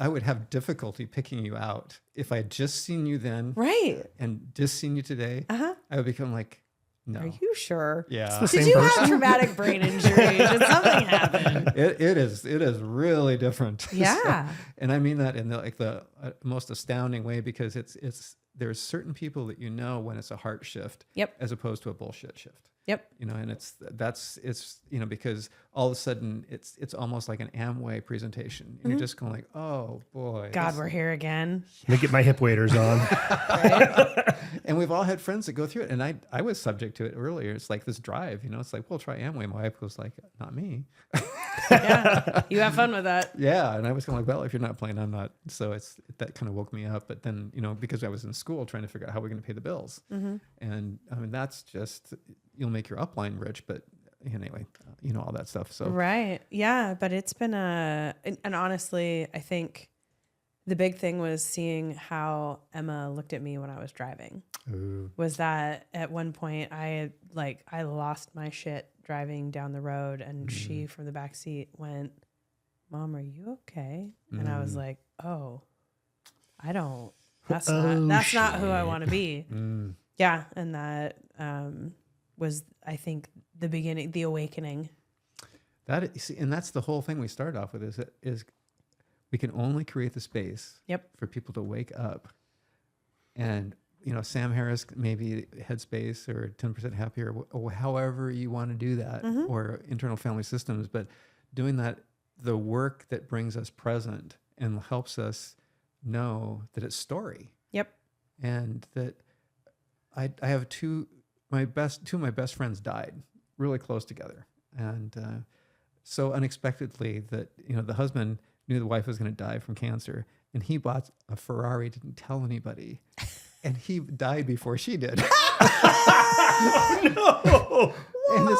would have difficulty picking you out if I had just seen you then, Right. and just seen you today. I would become like, no. Are you sure? Yeah. It's Did Same you person? have traumatic brain injury? Did something happen? It is really different. Yeah. And I mean that in the most astounding way, because it's there's certain people that you know when it's a heart shift, Yep. as opposed to a bullshit shift. Yep. You know, and it's because all of a sudden it's almost like an Amway presentation. And you're just going like, oh boy, God, we're here again. Let me get my hip waders on. Right? And we've all had friends that go through it, and I was subject to it earlier. It's like this drive, you know. It's like, well, try Amway. My wife was like, not me. Yeah. You have fun with that. Yeah, and I was going like, well, if you're not playing, I'm not. So that kind of woke me up. But then, you know, because I was in school trying to figure out how we're going to pay the bills, and I mean that's just, you'll make your upline rich, but anyway, you know, all that stuff. So Right. Yeah, but it's been and honestly, I think the big thing was seeing how Emma looked at me when I was driving. Ooh. Was that at one point I lost my shit driving down the road, and she from the back seat went, "Mom, are you okay?" And I was like, "Oh, I don't. That's not who I want to be." Yeah, and that was, I think, the beginning, the awakening. And that's the whole thing we started off with is we can only create the space for people to wake up. And, you know, Sam Harris, maybe Headspace or 10% Happier, or however you want to do that, or internal family systems, but doing that, the work that brings us present and helps us know that it's story. Yep. And that I have two of my best friends died really close together. And so unexpectedly that, you know, the husband knew the wife was going to die from cancer, and he bought a Ferrari, didn't tell anybody. And he died before she did. Oh, no. And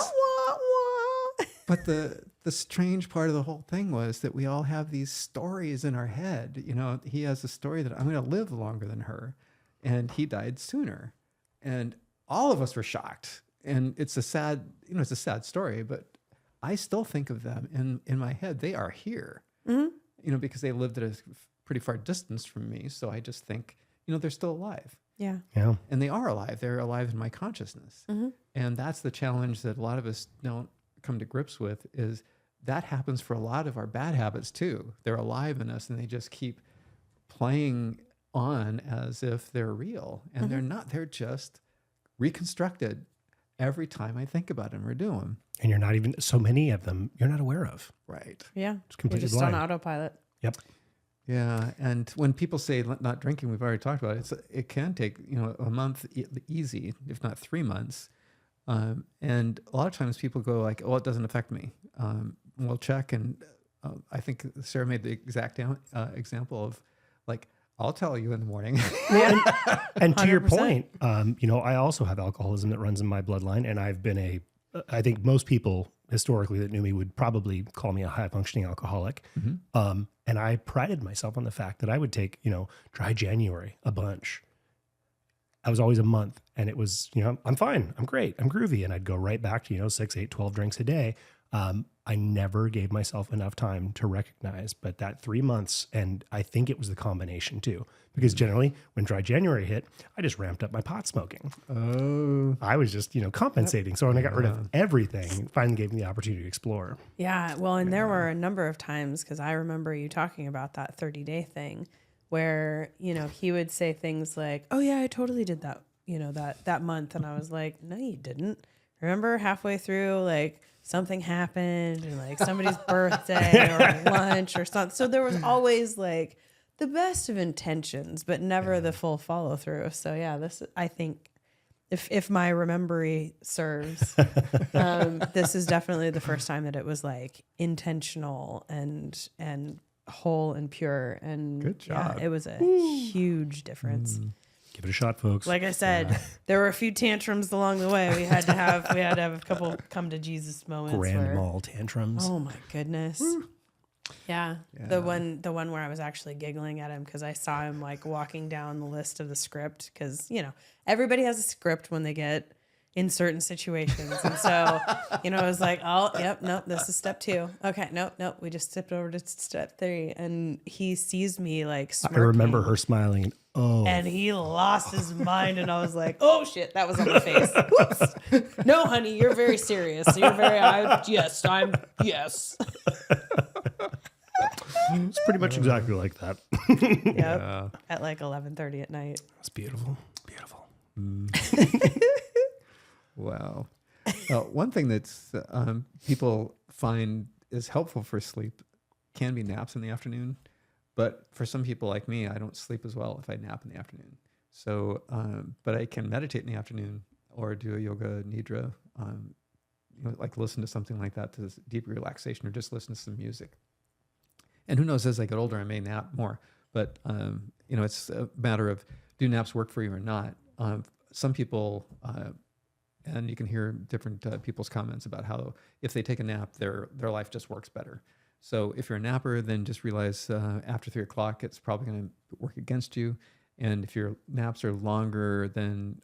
but the strange part of the whole thing was that we all have these stories in our head. You know, he has a story that I'm going to live longer than her, and he died sooner. And all of us were shocked. And it's a sad story, but I still think of them in my head. They are here, you know, because they lived at a pretty far distance from me. So I just think, you know, they're still alive. Yeah. Yeah. And they are alive. They're alive in my consciousness. And that's the challenge that a lot of us don't come to grips with, is that happens for a lot of our bad habits too. They're alive in us, and they just keep playing on as if they're real. And they're not. They're just reconstructed every time I think about them or do them. And you're not even, so many of them you're not aware of. Right. Yeah. It's completely You're just blind. on autopilot. Yep. Yeah. And when people say not drinking, we've already talked about it. It can take, you know, a month easy, if not 3 months. And a lot of times people go like, "Oh, it doesn't affect me." We'll check. And I think Sarah made the exact example of like, I'll tell you in the morning. Yeah. And to your 100%. point, you know, I also have alcoholism that runs in my bloodline, and I've been I think most people historically that knew me would probably call me a high functioning alcoholic. And I prided myself on the fact that I would take, you know, dry January a bunch. I was always a month, and it was, you know, I'm fine, I'm great, I'm groovy. And I'd go right back to, you know, 6, 8, 12 drinks a day. I never gave myself enough time to recognize, but that 3 months, and I think it was the combination too, because generally when dry January hit, I just ramped up my pot smoking. Oh. I was just, you know, compensating. So when I got rid of everything, it finally gave me the opportunity to explore. Yeah. Well, and there were a number of times, because I remember you talking about that 30-day thing where, you know, he would say things like, "Oh yeah, I totally did that, you know, that month." And I was like, "No, you didn't. Remember halfway through, like something happened, and like somebody's birthday or lunch or something." So there was always like the best of intentions, but never the full follow through. So yeah, this, I think, if my memory serves, this is definitely the first time that it was like intentional and whole and pure. And Good job. yeah, it was a huge difference. Give it a shot, folks. Like I said, there were a few tantrums along the way. We had to have a couple come to Jesus moments. Grand mal tantrums. Oh my goodness. Yeah. The one where I was actually giggling at him because I saw him like walking down the list of the script, because, you know, everybody has a script when they get in certain situations. And so, you know, I was like, "Oh, yep, nope, this is step 2. Okay, nope, we just stepped over to step 3." And he sees me like I smirking. remember her smiling, and And he lost his mind, and I was like, "Oh shit, that was on the face." Whoops. "No, honey, you're very serious. You're very, yes. It's pretty much exactly like that. Yep. Yeah. At like 11:30 at night. It's beautiful. Beautiful. Wow. One thing that's people find is helpful for sleep can be naps in the afternoon. But for some people like me, I don't sleep as well if I nap in the afternoon. So, but I can meditate in the afternoon or do a yoga nidra, like listen to something like that to this deep relaxation or just listen to some music. And who knows, as I get older, I may nap more. But, it's a matter of do naps work for you or not. Some people, and you can hear different people's comments about how if they take a nap, their life just works better. So if you're a napper, then just realize after 3 o'clock, it's probably going to work against you. And if your naps are longer than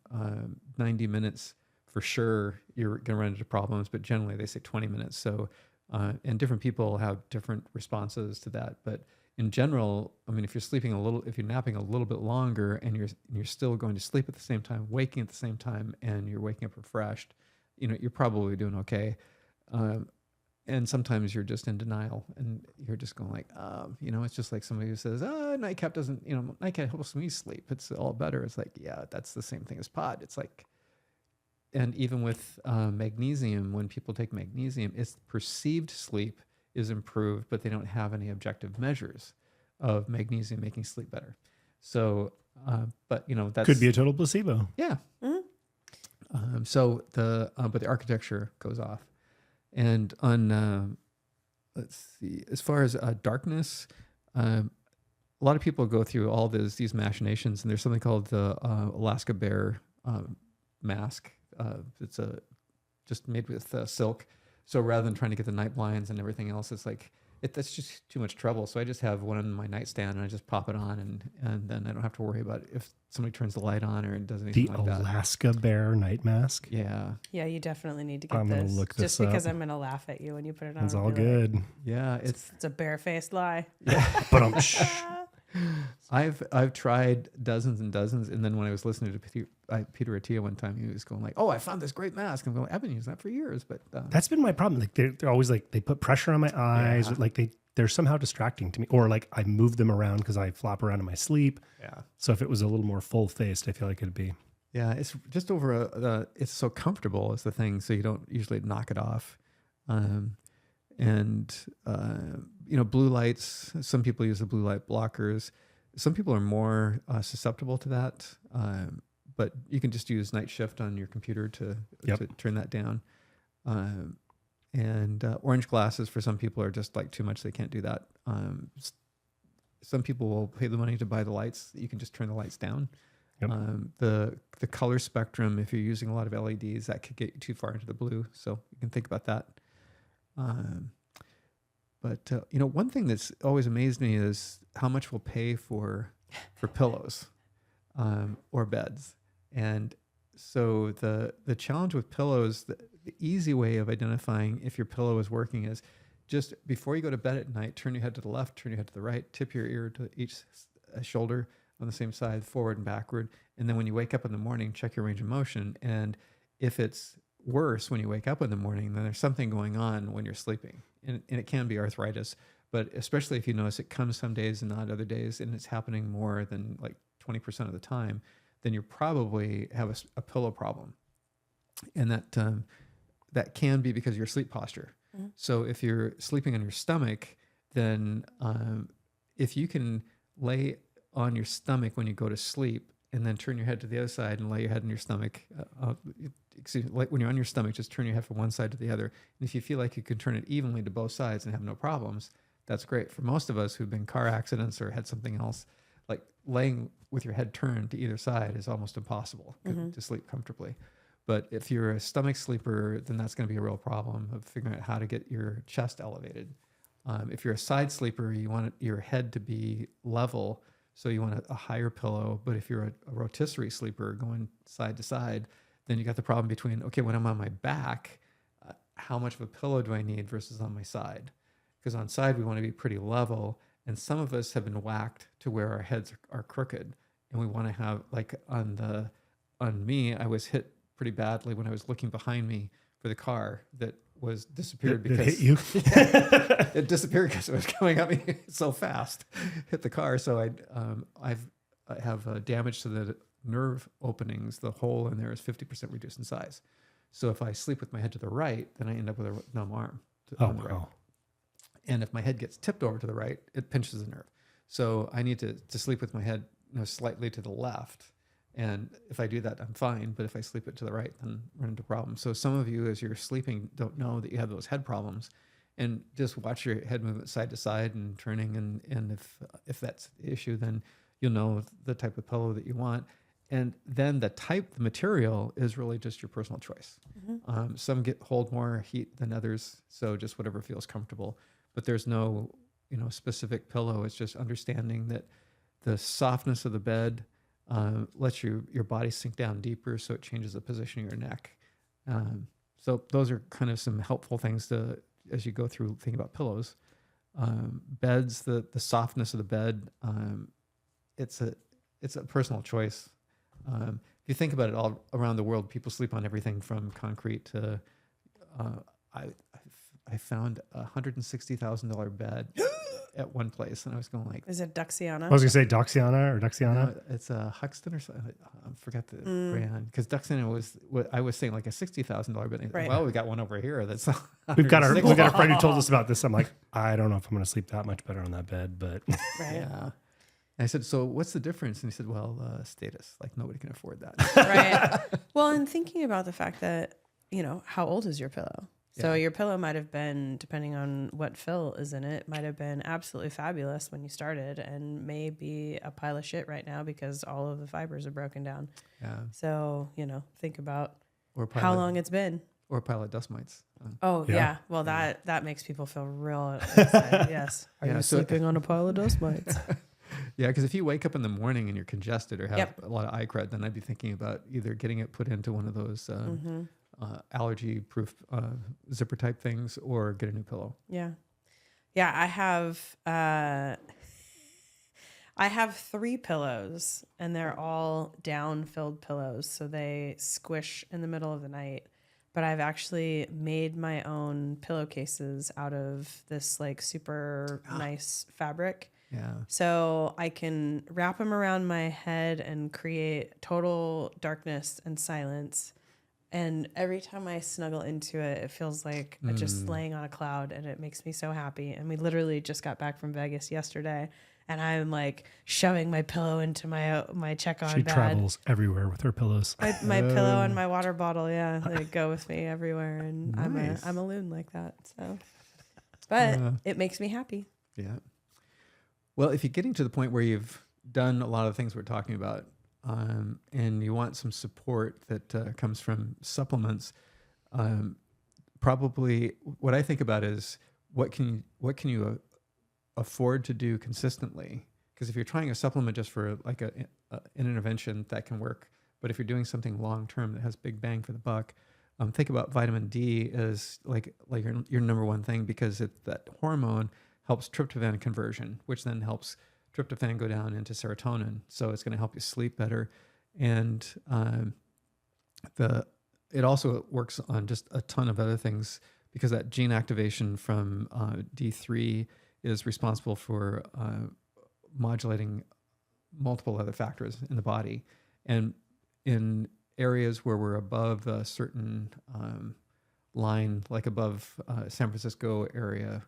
90 minutes, for sure, you're going to run into problems. But generally, they say 20 minutes. So, and different people have different responses to that. But in general, I mean, if you're napping a little bit longer and you're still going to sleep at the same time, waking at the same time, and you're waking up refreshed, you're probably doing okay. And sometimes you're just in denial and you're just going like, it's just like somebody who says, nightcap nightcap helps me sleep. It's all better. It's like, yeah, that's the same thing as pot. It's like, and even with magnesium, when people take magnesium, it's perceived sleep is improved, but they don't have any objective measures of magnesium making sleep better. So, but that Could be a total placebo. Yeah. Mm-hmm. But the architecture goes off. And on, let's see, as far as darkness, a lot of people go through all these machinations, and there's something called the Alaska bear mask. It's just made with silk. So rather than trying to get the night blinds and everything else, it's like, that's just too much trouble. So I just have one on my nightstand and I just pop it on and then I don't have to worry about if somebody turns the light on or does anything like that. The Alaska bear night mask? Yeah. Yeah, you definitely need to get I'm this. gonna look this just because up. I'm going to laugh at you when you put it on. It's all You're like, good. Yeah. it's a barefaced lie. But I've tried dozens and dozens. And then when I was listening to Peter Attia one time, he was going like, "Oh, I found this great mask." I'm going, "I've been using that for years." But that's been my problem. Like they're always like, they put pressure on my eyes. Yeah. Or like they're somehow distracting to me. Or like I move them around because I flop around in my sleep. yeah. So if it was a little more full faced, I feel like it'd be. Yeah, it's just over it's so comfortable is the thing, so you don't usually knock it off. Blue lights, some people use the blue light blockers. Some people are more susceptible to that, but you can just use night shift on your computer to turn that down. Orange glasses for some people are just like too much. They can't do that. Some people will pay the money to buy the lights. You can just turn the lights down. Yep. The color spectrum, if you're using a lot of LEDs, that could get you too far into the blue. So you can think about that. One thing that's always amazed me is how much we'll pay for pillows or beds. And so the challenge with pillows, the easy way of identifying if your pillow is working is just before you go to bed at night, turn your head to the left, turn your head to the right, tip your ear to each shoulder on the same side, forward and backward. And then when you wake up in the morning, check your range of motion. And if it's worse when you wake up in the morning, then there's something going on when you're sleeping. And it can be arthritis, but especially if you notice it comes some days and not other days, and it's happening more than like 20% of the time, then you probably have a pillow problem. And that can be because of your sleep posture. Mm-hmm. So if you're sleeping on your stomach, then if you can lay on your stomach when you go to sleep and then turn your head to the other side and lay your head on your stomach, when you're on your stomach, just turn your head from one side to the other. And if you feel like you can turn it evenly to both sides and have no problems, that's great. For most of us who've been car accidents or had something else, like laying with your head turned to either side is almost impossible to sleep comfortably. But if you're a stomach sleeper, then that's going to be a real problem of figuring out how to get your chest elevated. If you're a side sleeper, you want your head to be level, so you want a higher pillow. But if you're a rotisserie sleeper going side to side, then you got the problem between, okay, when I'm on my back, how much of a pillow do I need versus on my side? Because on side, we want to be pretty level. And some of us have been whacked to where our heads are crooked. And we want to have, like on me, I was hit pretty badly when I was looking behind me for the car, that was disappeared It because hit you. it disappeared because it was coming at me so fast, hit the car. So I have damage to the nerve openings. The hole in there is 50% reduced in size. So if I sleep with my head to the right, then I end up with a numb arm on the right. And if my head gets tipped over to the right, it pinches the nerve. So I need to sleep with my head slightly to the left. And if I do that, I'm fine. But if I sleep it to the right, then run into problems. So some of you, as you're sleeping, don't know that you have those head problems. And just watch your head movement side to side and turning. And if that's the issue, then you'll know the type of pillow that you want. And then the material is really just your personal choice. Mm-hmm. Some hold more heat than others. So just whatever feels comfortable. But there's no, specific pillow. It's just understanding that the softness of the bed lets your body sink down deeper, so it changes the position of your neck. So those are kind of some helpful things as you go through thinking about pillows. Beds, the softness of the bed, it's a personal choice. If you think about it, all around the world, people sleep on everything from concrete to I found $160,000 bed at one place, and I was going like, Is it Duxiana? I was going to say Doxiana or Duxiana. No, it's a Huxton or something. I forgot the brand, because Duxiana was what I was saying, like a $60,000 bed. Right. Well, we got one over here that's We've got a friend who told us about this. I'm like, I don't know if I'm going to sleep that much better on that bed, but Right. Yeah. And I said, so what's the difference? And he said, well, status. Like nobody can afford that. Right. Well, and thinking about the fact that, how old is your pillow? So your pillow might have been, depending on what fill is in it, might have been absolutely fabulous when you started and may be a pile of shit right now because all of the fibers are broken down. Yeah. So, think about Or how long it's been. Or a pile of dust mites. Oh, Yeah. yeah. Well, that makes people feel real excited. Yes. Are you sleeping on a pile of dust mites? Yeah, because if you wake up in the morning and you're congested or have a lot of eye crud, then I'd be thinking about either getting it put into one of those allergy-proof zipper type things or get a new pillow. Yeah. Yeah, I have 3 pillows, and they're all down-filled pillows, so they squish in the middle of the night. But I've actually made my own pillowcases out of this like super nice fabric. Yeah. So I can wrap them around my head and create total darkness and silence. And every time I snuggle into it, it feels like I'm just laying on a cloud, and it makes me so happy. And we literally just got back from Vegas yesterday, and I'm like shoving my pillow into my check-on bed. She travels everywhere with her pillows. My pillow and my water bottle, they go with me everywhere, and Nice. I'm a loon like that. So, but it makes me happy. Yeah. Well, if you're getting to the point where you've done a lot of things we're talking about, and you want some support that comes from supplements, probably what I think about is what can you afford to do consistently? Because if you're trying a supplement just for like an intervention, that can work. But if you're doing something long term that has big bang for the buck, think about vitamin D as like your number one thing, because that hormone helps tryptophan conversion, which then helps tryptophan go down into serotonin. So it's going to help you sleep better. And it also works on just a ton of other things, because that gene activation from D3 is responsible for modulating multiple other factors in the body. And in areas where we're above a certain line, like above San Francisco area,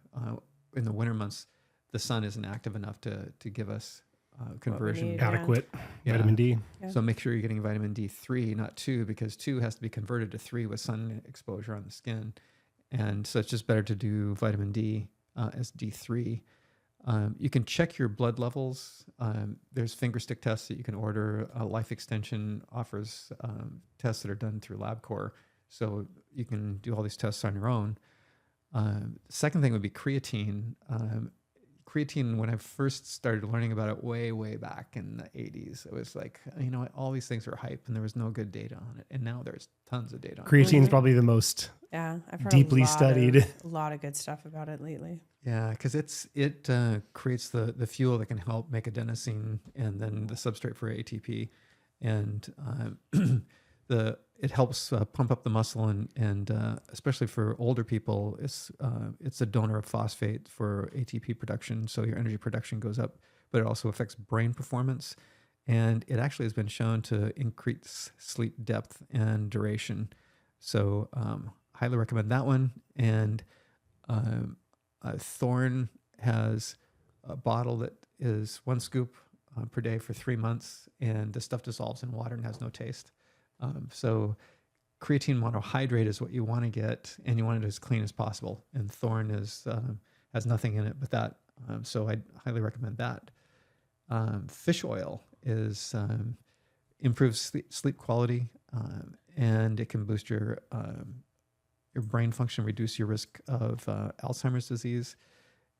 in the winter months, the sun isn't active enough to give us conversion. need. Adequate Yeah. vitamin D. Yeah. So make sure you're getting vitamin D3, not 2, because 2 has to be converted to 3 with sun exposure on the skin. And so it's just better to do vitamin D as D3. You can check your blood levels. There's finger stick tests that you can order. Life Extension offers tests that are done through LabCorp. So you can do all these tests on your own. Second thing would be creatine. Creatine, when I first started learning about it way back in the 80s, it was like, all these things are hype, and there was no good data on it. And now there's tons of data on it. Creatine is probably the most Yeah, I've heard deeply a lot studied. a lot of good stuff about it lately. Yeah, because it creates the fuel that can help make adenosine and then the substrate for ATP. And it helps pump up the muscle, and especially for older people, it's a donor of phosphate for ATP production, so your energy production goes up. But it also affects brain performance, and it actually has been shown to increase sleep depth and duration. So highly recommend that one. And Thorne has a bottle that is 1 scoop per day for 3 months, and the stuff dissolves in water and has no taste. So creatine monohydrate is what you want to get, and you want it as clean as possible. And Thorne has nothing in it but that. So I'd highly recommend that. Fish oil improves sleep quality, and it can boost your brain function, reduce your risk of Alzheimer's disease.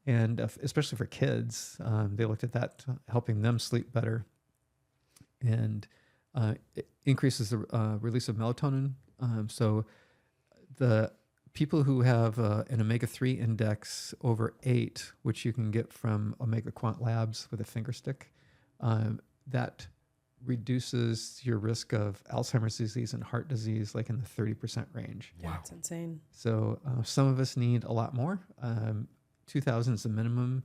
And especially for kids, they looked at that, helping them sleep better. And it increases the release of melatonin. So the people who have an omega-3 index over 8, which you can get from Omega Quant Labs with a finger stick, that reduces your risk of Alzheimer's disease and heart disease like in the 30% range. Yeah, that's insane. So some of us need a lot more. 2,000 is the minimum.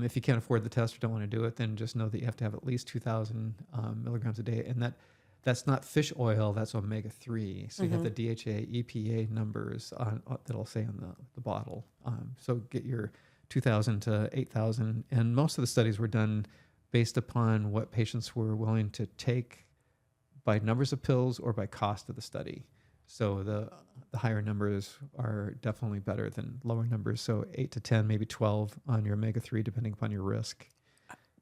If you can't afford the test or don't want to do it, then just know that you have to have at least 2,000 milligrams a day. And that's not fish oil, that's omega-3. So you have the DHA, EPA numbers that'll say on the bottle. So get your 2,000 to 8,000. And most of the studies were done based upon what patients were willing to take by numbers of pills or by cost of the study. So the higher numbers are definitely better than lower numbers. So 8 to 10, maybe 12 on your omega-3, depending upon your risk.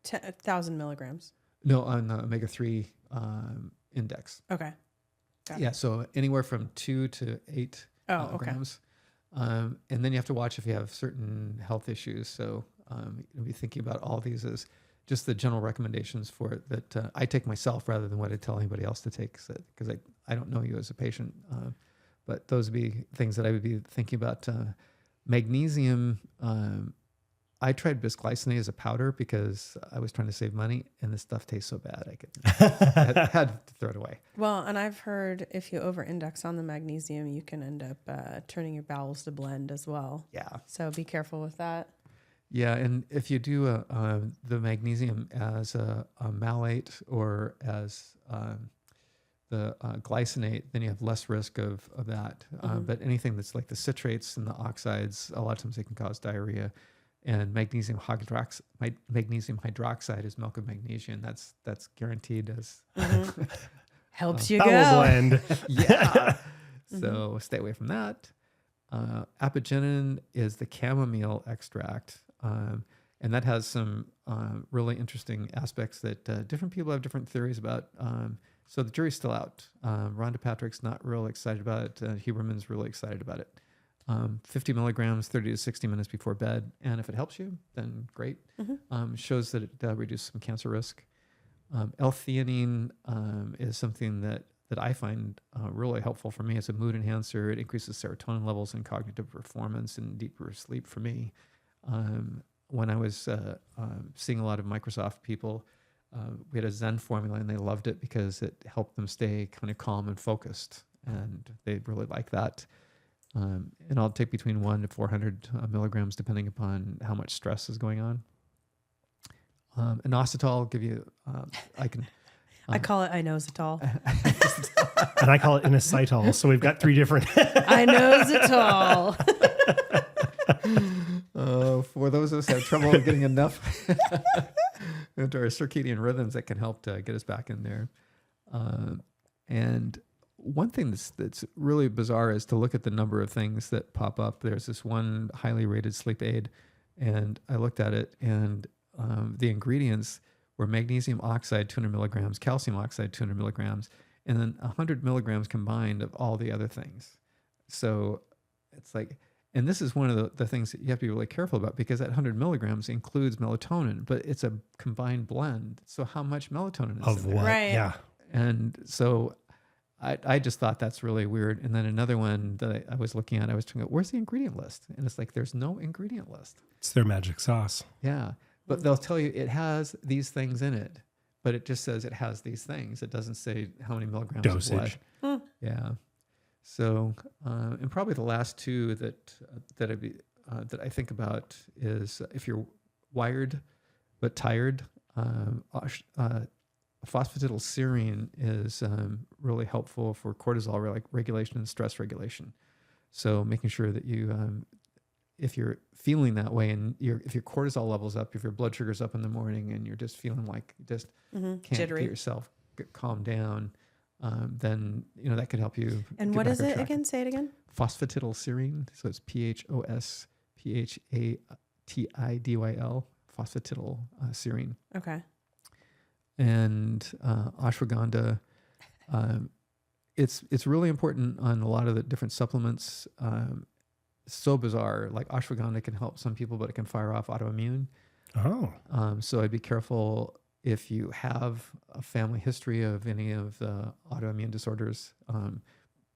1,000 milligrams. No, on the omega-3 index. Okay. Got Yeah, it. so anywhere from 2 to 8 grams. And then you have to watch if you have certain health issues. So you'll be thinking about all these as just the general recommendations for it that I take myself rather than what I tell anybody else to take, because I don't know you as a patient. But those would be things that I would be thinking about. Magnesium, I tried bisglycinate as a powder because I was trying to save money, and this stuff tastes so bad I had to throw it away. Well, and I've heard if you over-index on the magnesium, you can end up turning your bowels to blend as well. Yeah. So be careful with that. Yeah, and if you do the magnesium as a malate or as the glycinate, then you have less risk of that. But anything that's like the citrates and the oxides, a lot of times they can cause diarrhea. And magnesium hydroxide is milk of magnesium. That's guaranteed as Helps you Bowel go. blend. yeah. So stay away from that. Apigenin is the chamomile extract. And that has some really interesting aspects that different people have different theories about. So the jury's still out. Rhonda Patrick's not real excited about it. Huberman's really excited about it. 50 milligrams, 30 to 60 minutes before bed. And if it helps you, then great. Shows that it reduces some cancer risk. L-theanine is something that I find really helpful for me. It's a mood enhancer. It increases serotonin levels and cognitive performance and deeper sleep for me. When I was seeing a lot of Microsoft people, we had a Zen formula, and they loved it because it helped them stay kind of calm and focused, and they really like that. And I'll take between 1 to 400 milligrams depending upon how much stress is going on. Inositol will give you, I call it inositol. And I call it inositol. So we've got 3 different. Inositol. For those of us that have trouble getting enough into our circadian rhythms, that can help to get us back in there. And one thing that's really bizarre is to look at the number of things that pop up. There's this one highly rated sleep aid, and I looked at it, and the ingredients were magnesium oxide, 200 milligrams, calcium oxide, 200 milligrams, and then 100 milligrams combined of all the other things. So it's like, and this is one of the things that you have to be really careful about, because that 100 milligrams includes melatonin, but it's a combined blend. So how much melatonin is Of in there? what? Right. Yeah. And so I just thought that's really weird. And then another one that I was looking at, I was thinking, where's the ingredient list? And it's like, there's no ingredient list. It's their magic sauce. Yeah. But they'll tell you it has these things in it, but it just says it has these things. It doesn't say how many milligrams Dosage. of what. Yeah. So, and probably the last two that I think about is if you're wired but tired, phosphatidylserine is really helpful for cortisol regulation and stress regulation. So making sure that you, if you're feeling that way and if your cortisol levels up, if your blood sugar's up in the morning and you're just feeling like you just can't Jittery. get yourself calm down, then that could help you. And get what back is on it track. again? Say it again. Phosphatidylserine. So it's PHOSPHATIDYL, phosphatidylserine. Okay. And ashwagandha. It's really important on a lot of the different supplements. So bizarre. Like ashwagandha can help some people, but it can fire off autoimmune. Oh. So I'd be careful if you have a family history of any of the autoimmune disorders.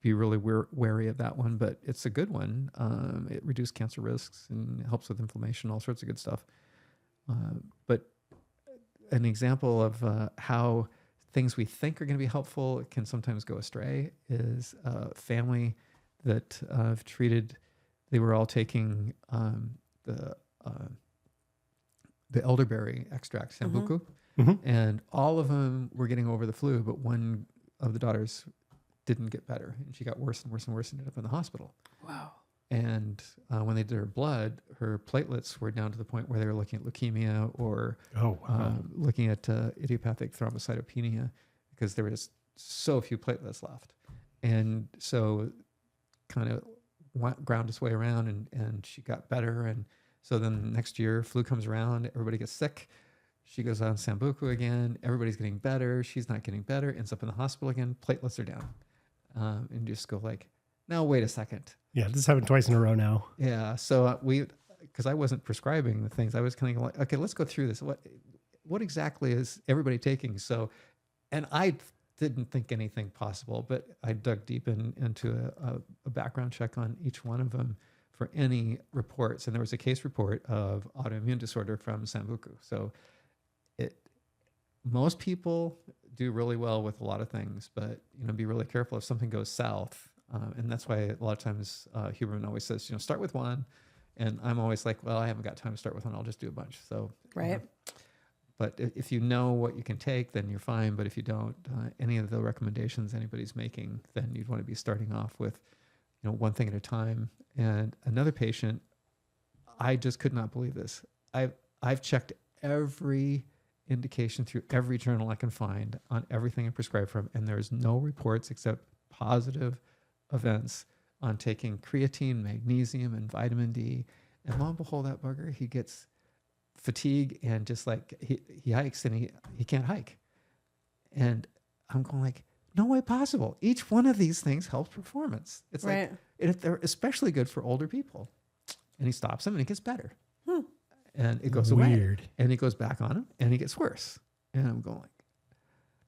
Be really wary of that one, but it's a good one. It reduces cancer risks and helps with inflammation, all sorts of good stuff. But an example of how things we think are going to be helpful can sometimes go astray is a family that I've treated. They were all taking the elderberry extract, sambuco, and all of them were getting over the flu, but one of the daughters didn't get better, and she got worse and worse and worse and ended up in the hospital. Wow. And when they did her blood, her platelets were down to the point where they were looking at leukemia or looking at idiopathic thrombocytopenia because there was so few platelets left. And so kind of ground its way around and she got better. And so then next year, flu comes around, everybody gets sick. She goes on Sambuca again. Everybody's getting better. She's not getting better. Ends up in the hospital again. Platelets are down. And just go like, now, wait a second. Yeah, this happened twice in a row now. Yeah. So because I wasn't prescribing the things, I was kind of like, okay, let's go through this. What exactly is everybody taking? So, and I didn't think anything possible, but I dug deep into a background check on each one of them for any reports. And there was a case report of autoimmune disorder from Sambuca. So most people do really well with a lot of things, but be really careful if something goes south. And that's why a lot of times Huberman always says, start with one. And I'm always like, well, I haven't got time to start with one. I'll just do a bunch. So, right. But if you know what you can take, then you're fine. But if you don't, any of the recommendations anybody's making, then you'd want to be starting off with, one thing at a time. And another patient, I just could not believe this. I've checked every indication through every journal I can find on everything I prescribe from, and there's no reports except positive events on taking creatine, magnesium, and vitamin D. And lo and behold, that bugger, he gets fatigue and just like he hikes and he can't hike. And I'm going like, no way possible. Each one of these things helps performance. It's right. Like they're especially good for older people. And he stops them and he gets better. And it goes away. And he goes back on him and he gets worse. And I'm going like,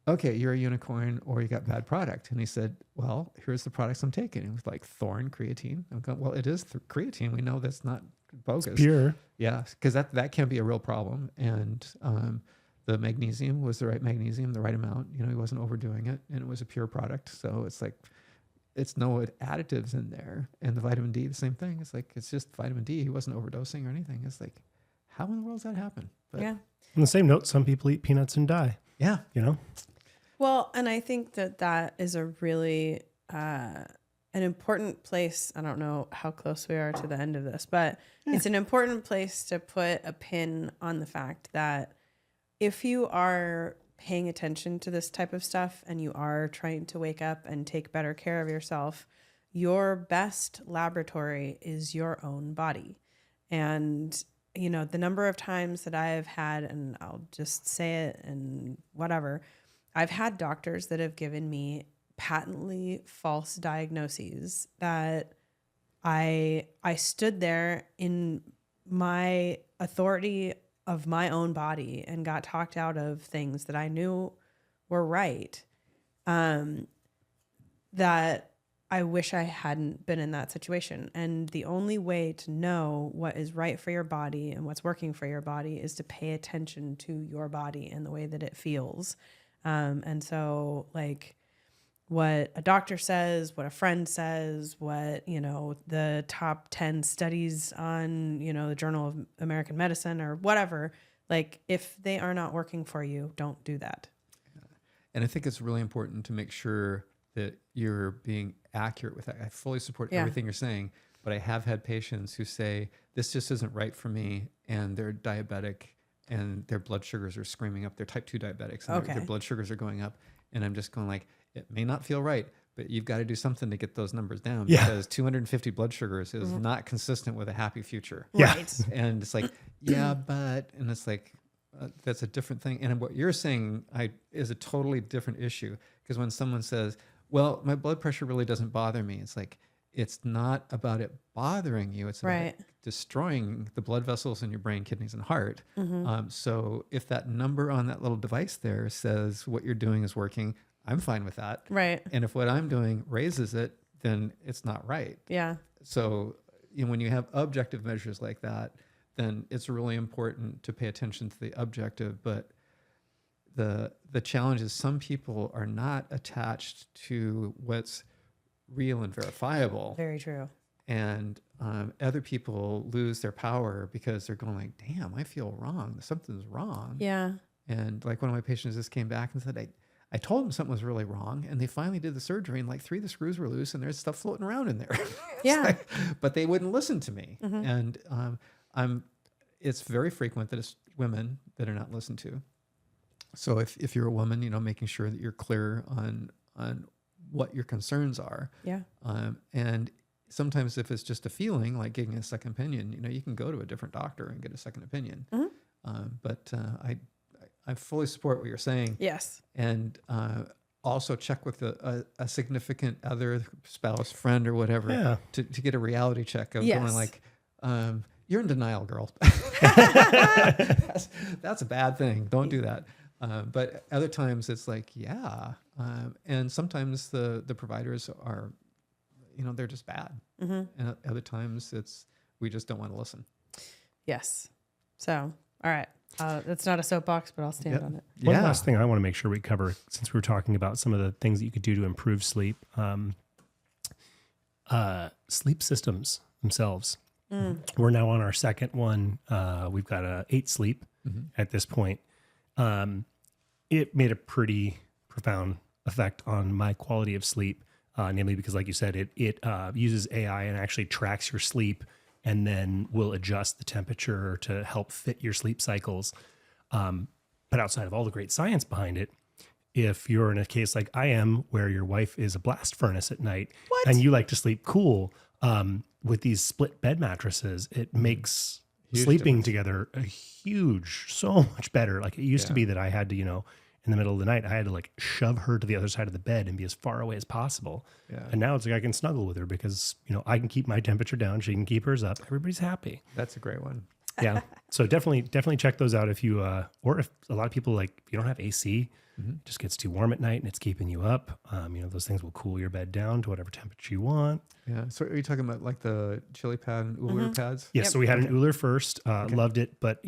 okay, you're a unicorn or you got bad product. And he said, well, here's the products I'm taking. It was like Thorn creatine. I'm going, well, it is creatine. We know that's not bogus. It's pure. Yeah, because that can be a real problem. And the magnesium was the right magnesium, the right amount. He wasn't overdoing it. And it was a pure product. So it's like, it's no additives in there. And the vitamin D, the same thing. It's like, it's just vitamin D. He wasn't overdosing or anything. It's like, how in the world does that happen? But, yeah. On the same note, some people eat peanuts and die. Yeah. Well, and I think that is a really an important place. I don't know how close we are to the end of this, but it's an important place to put a pin on the fact that if you are paying attention to this type of stuff and you are trying to wake up and take better care of yourself, your best laboratory is your own body. And the number of times that I have had, and I'll just say it and whatever, I've had doctors that have given me patently false diagnoses that I stood there in my authority of my own body and got talked out of things that I knew were right. That I wish I hadn't been in that situation. And the only way to know what is right for your body and what's working for your body is to pay attention to your body and the way that it feels. And so like what a doctor says, what a friend says, what, the top 10 studies on, the Journal of American Medicine or whatever. Like, if they are not working for you, don't do that. And I think it's really important to make sure that you're being accurate with that. I fully support everything you're saying, but I have had patients who say, this just isn't right for me, and they're diabetic, and their blood sugars are screaming up. They're type 2 diabetics, and their blood sugars are going up. And I'm just going like, it may not feel right, but you've got to do something to get those numbers down, because 250 blood sugars is not consistent with a happy future. Right. And it's like, but, and it's like, that's a different thing. And what you're saying is a totally different issue, because when someone says, well, my blood pressure really doesn't bother me, it's like, it's not about it bothering you. It's about destroying the blood vessels in your brain, kidneys, and heart. So if that number on that little device there says what you're doing is working, I'm fine with that. Right. And if what I'm doing raises it, then it's not right. Yeah. So when you have objective measures like that, then it's really important to pay attention to the objective. But the challenge is some people are not attached to what's real and verifiable. Very true. And other people lose their power because they're going like, damn, I feel wrong. Something's wrong. Yeah. And like one of my patients just came back and said, I told them something was really wrong, and they finally did the surgery, and like 3 of the screws were loose, and there's stuff floating around in there. But they wouldn't listen to me. And it's very frequent that it's women that are not listened to. So if you're a woman, making sure that you're clear on what your concerns are. Yeah. And sometimes if it's just a feeling, like getting a second opinion, you can go to a different doctor and get a second opinion. But I fully support what you're saying. Yes. And also check with a significant other, spouse, friend, or whatever, to get a reality check of going like, you're in denial, girl. That's a bad thing. Don't do that. But other times it's like, and sometimes the providers are, they're just bad. And other times we just don't want to listen. Yes. So, all right. That's not a soapbox, but I'll stand on it. One last thing I want to make sure we cover, since we were talking about some of the things that you could do to improve sleep, sleep systems themselves. We're now on our second one. We've got a 8 sleep at this point. It made a pretty profound effect on my quality of sleep, namely because, like you said, it uses AI and actually tracks your sleep and then will adjust the temperature to help fit your sleep cycles. But outside of all the great science behind it, if you're in a case like I am, where your wife is a blast furnace at night and you like to sleep cool, with these split bed mattresses, it makes sleeping together so much better. Like it used to be that I had to, in the middle of the night, I had to like shove her to the other side of the bed and be as far away as possible. Yeah. And now it's like I can snuggle with her because, I can keep my temperature down. She can keep hers up. Everybody's happy. That's a great one. Yeah. So definitely check those out if you, or if a lot of people if you don't have AC, it just gets too warm at night and it's keeping you up. Those things will cool your bed down to whatever temperature you want. Yeah. So are you talking about like the chili pad and Uller pads? Yes. Yep. So we had an Uller first, loved it, but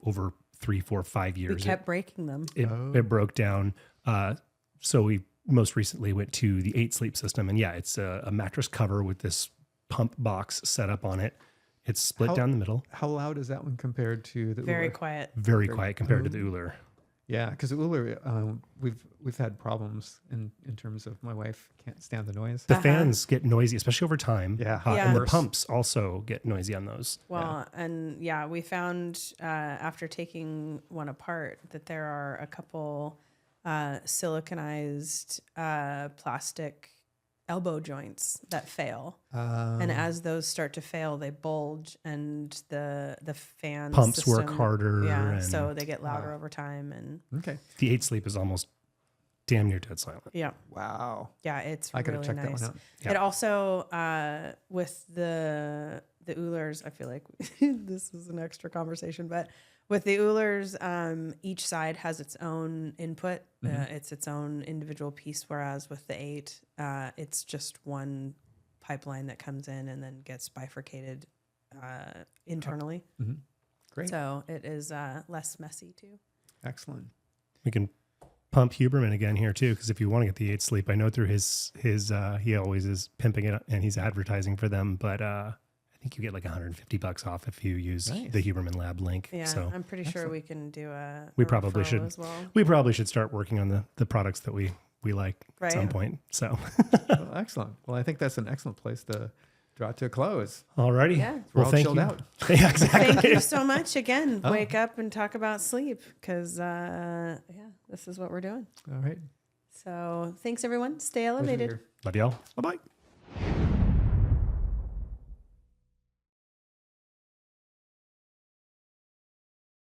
over 3, 4, 5 years, we kept breaking them. It broke down. So we most recently went to the 8 sleep system, and it's a mattress cover with this pump box set up on it. It's split down the middle. How loud is that one compared to the Very Uller? quiet. Very quiet compared to the Uller. Yeah, because Uller, we've had problems in terms of my wife can't stand the noise. The fans get noisy, especially over time. Yeah, and the pumps also get noisy on those. Well, and we found after taking one apart that there are a couple siliconized plastic elbow joints that fail, and as those start to fail, they bulge, and the fan pumps system, work harder. Yeah, so they get louder over time. And the 8 sleep is almost damn near dead silent. Yeah. Wow. Yeah, it's I gotta really check nice. that one out. Yeah. It also with the Ullers, I feel like this is an extra conversation, but with the Ullers, each side has its own input. It's its own individual piece, whereas with the 8, it's just one pipeline that comes in and then gets bifurcated internally. Great. So it is less messy too. Excellent. We can pump Huberman again here too, because if you want to get the 8 Sleep, I know through his he always is pimping it and he's advertising for them, but I think you get like $150 off if you use the Huberman Lab link. Yeah, so I'm pretty sure we can do a probably referral should as well. we probably should start working on the products that we like at some point. So Well, excellent. Well, I think that's an excellent place to draw to a close. alrighty. Yeah. We're Well, all thank chilled you. out. Yeah, exactly. Thank you so much again. Oh. Wake up and talk about sleep because, this is what we're doing. All right. So thanks, everyone. Stay Pleasure elevated. here. Love y'all. Bye bye.